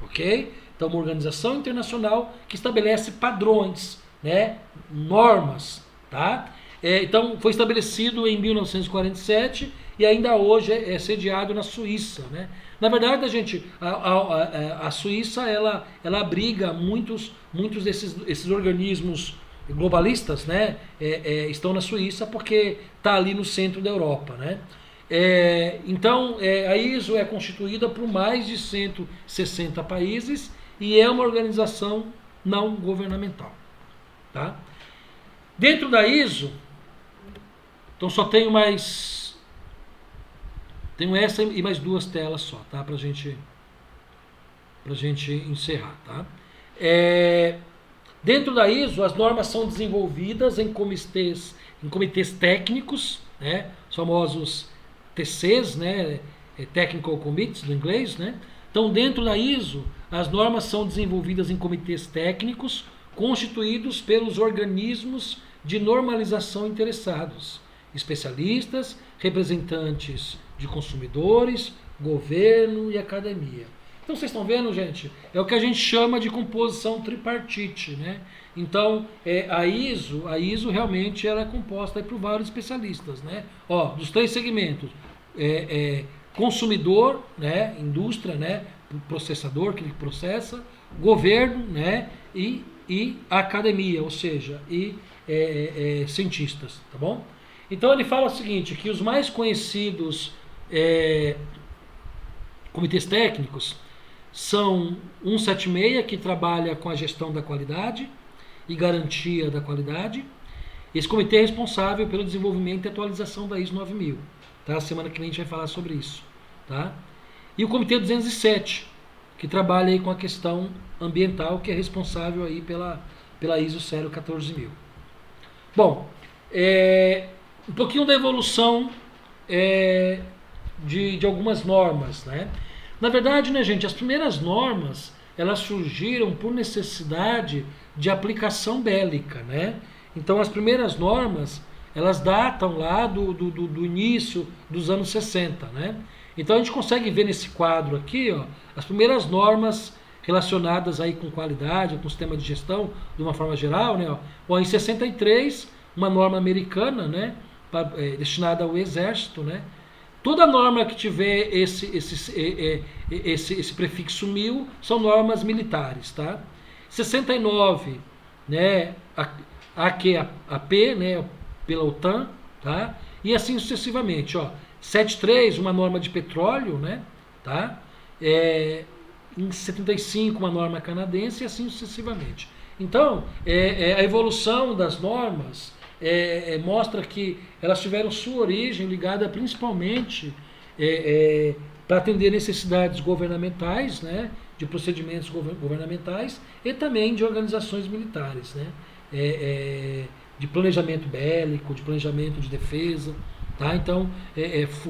A: ok? Então uma organização internacional que estabelece padrões né, normas, tá? Então foi estabelecido em 1947 e ainda hoje é sediado na Suíça, né? Na verdade, a Suíça ela abriga muitos desses organismos globalistas, né? Estão na Suíça porque está ali no centro da Europa, né? Então a ISO é constituída por mais de 160 países e é uma organização não governamental, tá? Dentro da ISO, então só tenho essa e mais duas telas só, tá? Pra gente encerrar, tá? Dentro da ISO, as normas são desenvolvidas em comitês técnicos, né? Os famosos TCs, né? Technical Committees do inglês, né? Então, dentro da ISO, as normas são desenvolvidas em comitês técnicos constituídos pelos organismos de normalização interessados, especialistas, representantes de consumidores, governo e academia. Então vocês estão vendo, gente? É o que a gente chama de composição tripartite, né? Então a ISO realmente ela é composta por vários especialistas, né? Ó, dos 3 segmentos: consumidor, né? Indústria, né? Processador que processa, governo, né? E academia, ou seja, cientistas, tá bom? Então ele fala o seguinte, que os mais conhecidos comitês técnicos são 176, que trabalha com a gestão da qualidade e garantia da qualidade. Esse comitê é responsável pelo desenvolvimento e atualização da ISO 9000. Tá? Semana que vem a gente vai falar sobre isso. Tá? E o comitê 207, que trabalha aí com a questão ambiental, que é responsável aí pela ISO 14000. Bom, um pouquinho da evolução de algumas normas, né? Na verdade, né, gente, as primeiras normas elas surgiram por necessidade de aplicação bélica, né? Então, as primeiras normas elas datam lá do início dos anos 60, né? Então, a gente consegue ver nesse quadro aqui, ó, as primeiras normas relacionadas aí com qualidade, com sistema de gestão, de uma forma geral, né? Ó. Bom, em 63, uma norma americana, né? Destinada ao exército, né? Toda norma que tiver esse prefixo 1000 são normas militares, tá? 69, né? AQAP, né? Pela OTAN, tá? E assim sucessivamente, ó. 73, uma norma de petróleo, né? Tá? Em 75, uma norma canadense e assim sucessivamente. Então, a evolução das normas mostra que elas tiveram sua origem ligada principalmente para atender necessidades governamentais, né, de procedimentos governamentais e também de organizações militares, né, de planejamento bélico, de planejamento de defesa. Tá? Então,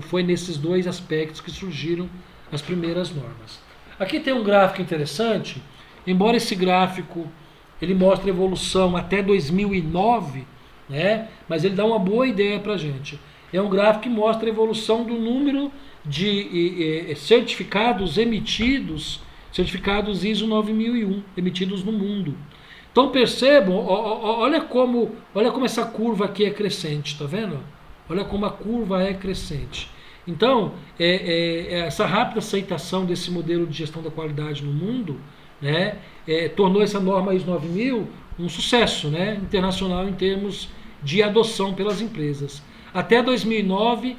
A: foi nesses dois aspectos que surgiram as primeiras normas. Aqui tem um gráfico interessante, embora esse gráfico ele mostre a evolução até 2009, né? Mas ele dá uma boa ideia para a gente. É um gráfico que mostra a evolução do número de certificados emitidos, certificados ISO 9001 emitidos no mundo. Então percebam, olha como essa curva aqui é crescente, tá vendo? Olha como a curva é crescente. Então, essa rápida aceitação desse modelo de gestão da qualidade no mundo, né, tornou essa norma ISO 9000 um sucesso, né, internacional em termos de adoção pelas empresas. Até 2009,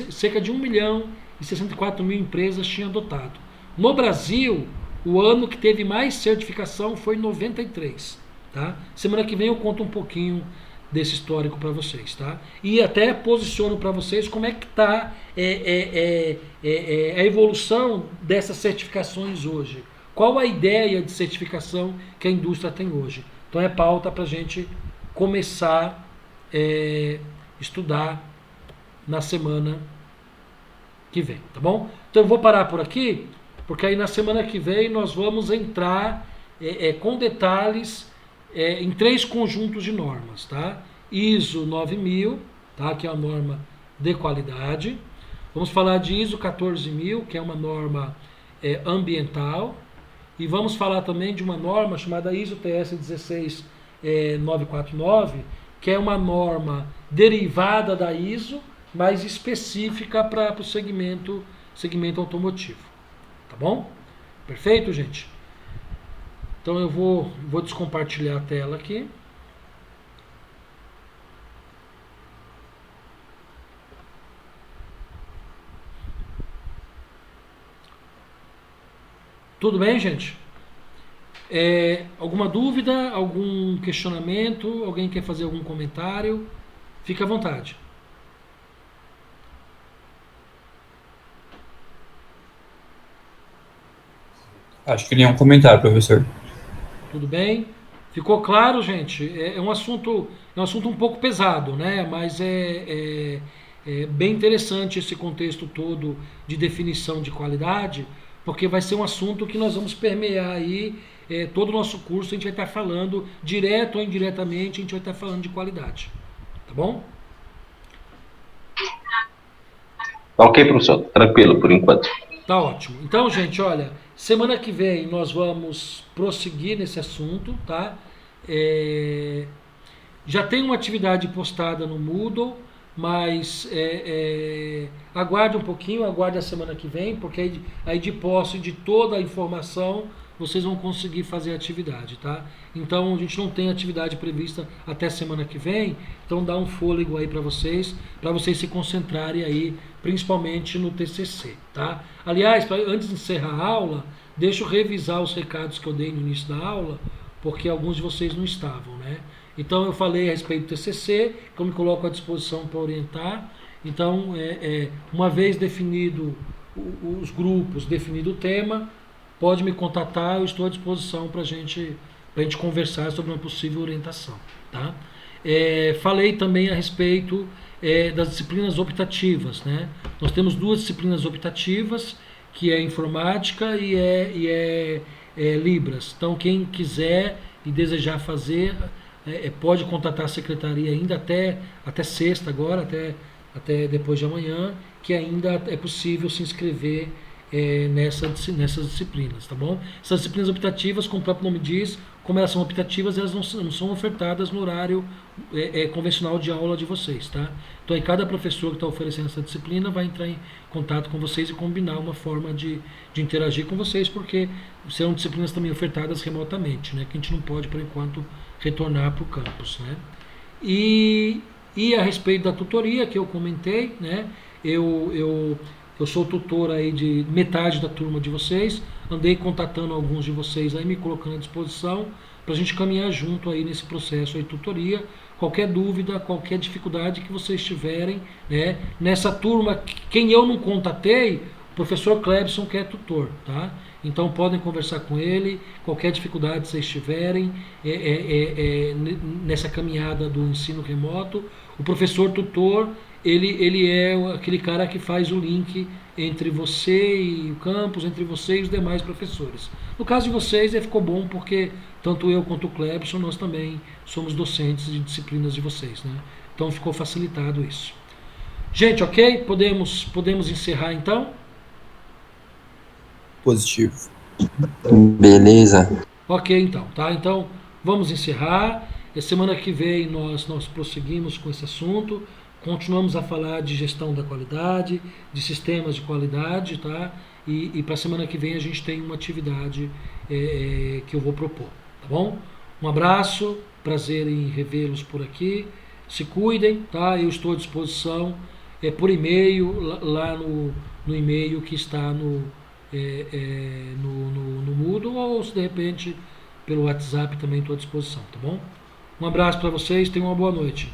A: cerca de 1 milhão e 64 mil empresas tinham adotado. No Brasil, o ano que teve mais certificação foi 93. Tá? Semana que vem eu conto um pouquinho desse histórico para vocês, tá? E até posiciono para vocês como é que está a evolução dessas certificações hoje. Qual a ideia de certificação que a indústria tem hoje? Então é pauta para a gente começar a estudar na semana que vem, tá bom? Então eu vou parar por aqui, porque aí na semana que vem nós vamos entrar com detalhes em 3 conjuntos de normas, tá? ISO 9000, tá? Que é a norma de qualidade. Vamos falar de ISO 14000, que é uma norma ambiental. e vamos falar também de uma norma chamada ISO TS 16949, que é uma norma derivada da ISO, mas específica para o segmento automotivo. Tá bom? Perfeito, gente? Então eu vou descompartilhar a tela aqui. Tudo bem, gente? Alguma dúvida? Algum questionamento? Alguém quer fazer algum comentário? Fique à vontade.
D: Acho que nenhum comentário, professor.
A: Tudo bem? Ficou claro, gente? É um assunto um pouco pesado, né? Mas é bem interessante esse contexto todo de definição de qualidade, porque vai ser um assunto que nós vamos permear aí todo o nosso curso. A gente vai estar falando, direto ou indiretamente, a gente vai estar falando de qualidade. Tá bom?
B: Tá ok, professor? Tranquilo, por enquanto.
A: Tá ótimo. Então, gente, olha, semana que vem nós vamos prosseguir nesse assunto, tá? Já tem uma atividade postada no Moodle, mas aguarde um pouquinho, aguarde a semana que vem, porque aí de posse de toda a informação vocês vão conseguir fazer a atividade, tá? Então a gente não tem atividade prevista até semana que vem, então dá um fôlego aí para vocês se concentrarem aí, principalmente no TCC, tá? Aliás, antes de encerrar a aula, deixa eu revisar os recados que eu dei no início da aula, porque alguns de vocês não estavam, né? Então eu falei a respeito do TCC, que eu me coloco à disposição para orientar. Então, uma vez definido os grupos, definido o tema, pode me contatar, eu estou à disposição para a gente conversar sobre uma possível orientação. Tá? Falei também a respeito das disciplinas optativas. Né? Nós temos 2 disciplinas optativas, que é informática e é Libras. Então, quem quiser e desejar fazer, pode contatar a secretaria ainda até sexta agora, até depois de amanhã, que ainda é possível se inscrever nessas disciplinas, tá bom? Essas disciplinas optativas, como o próprio nome diz, como elas são optativas, elas não são ofertadas no horário convencional de aula de vocês, tá? Então aí cada professor que está oferecendo essa disciplina vai entrar em contato com vocês e combinar uma forma de interagir com vocês, porque serão disciplinas também ofertadas remotamente, né? Que a gente não pode, por enquanto, retornar para o campus, né? E a respeito da tutoria que eu comentei, né? Eu sou tutor aí de metade da turma de vocês, andei contatando alguns de vocês aí, me colocando à disposição para a gente caminhar junto aí nesse processo aí de tutoria. Qualquer dúvida, qualquer dificuldade que vocês tiverem, né? Nessa turma, quem eu não contatei, o professor Clebson que é tutor, tá? Então podem conversar com ele, qualquer dificuldade que vocês tiverem nessa caminhada do ensino remoto. O professor tutor, ele é aquele cara que faz o link entre você e o campus, entre você e os demais professores. No caso de vocês, ficou bom porque tanto eu quanto o Clebson, nós também somos docentes de disciplinas de vocês, né? Então ficou facilitado isso. Gente, ok? Podemos encerrar então?
D: Positivo.
C: Beleza.
A: Ok, então, tá? Então, vamos encerrar. E semana que vem nós prosseguimos com esse assunto. Continuamos a falar de gestão da qualidade, de sistemas de qualidade, tá? E para a semana que vem a gente tem uma atividade que eu vou propor, tá bom? Um abraço, prazer em revê-los por aqui. Se cuidem, tá? Eu estou à disposição por e-mail, lá no e-mail que está no Moodle, ou se de repente pelo WhatsApp também estou à disposição, tá bom? Um abraço para vocês, tenham uma boa noite.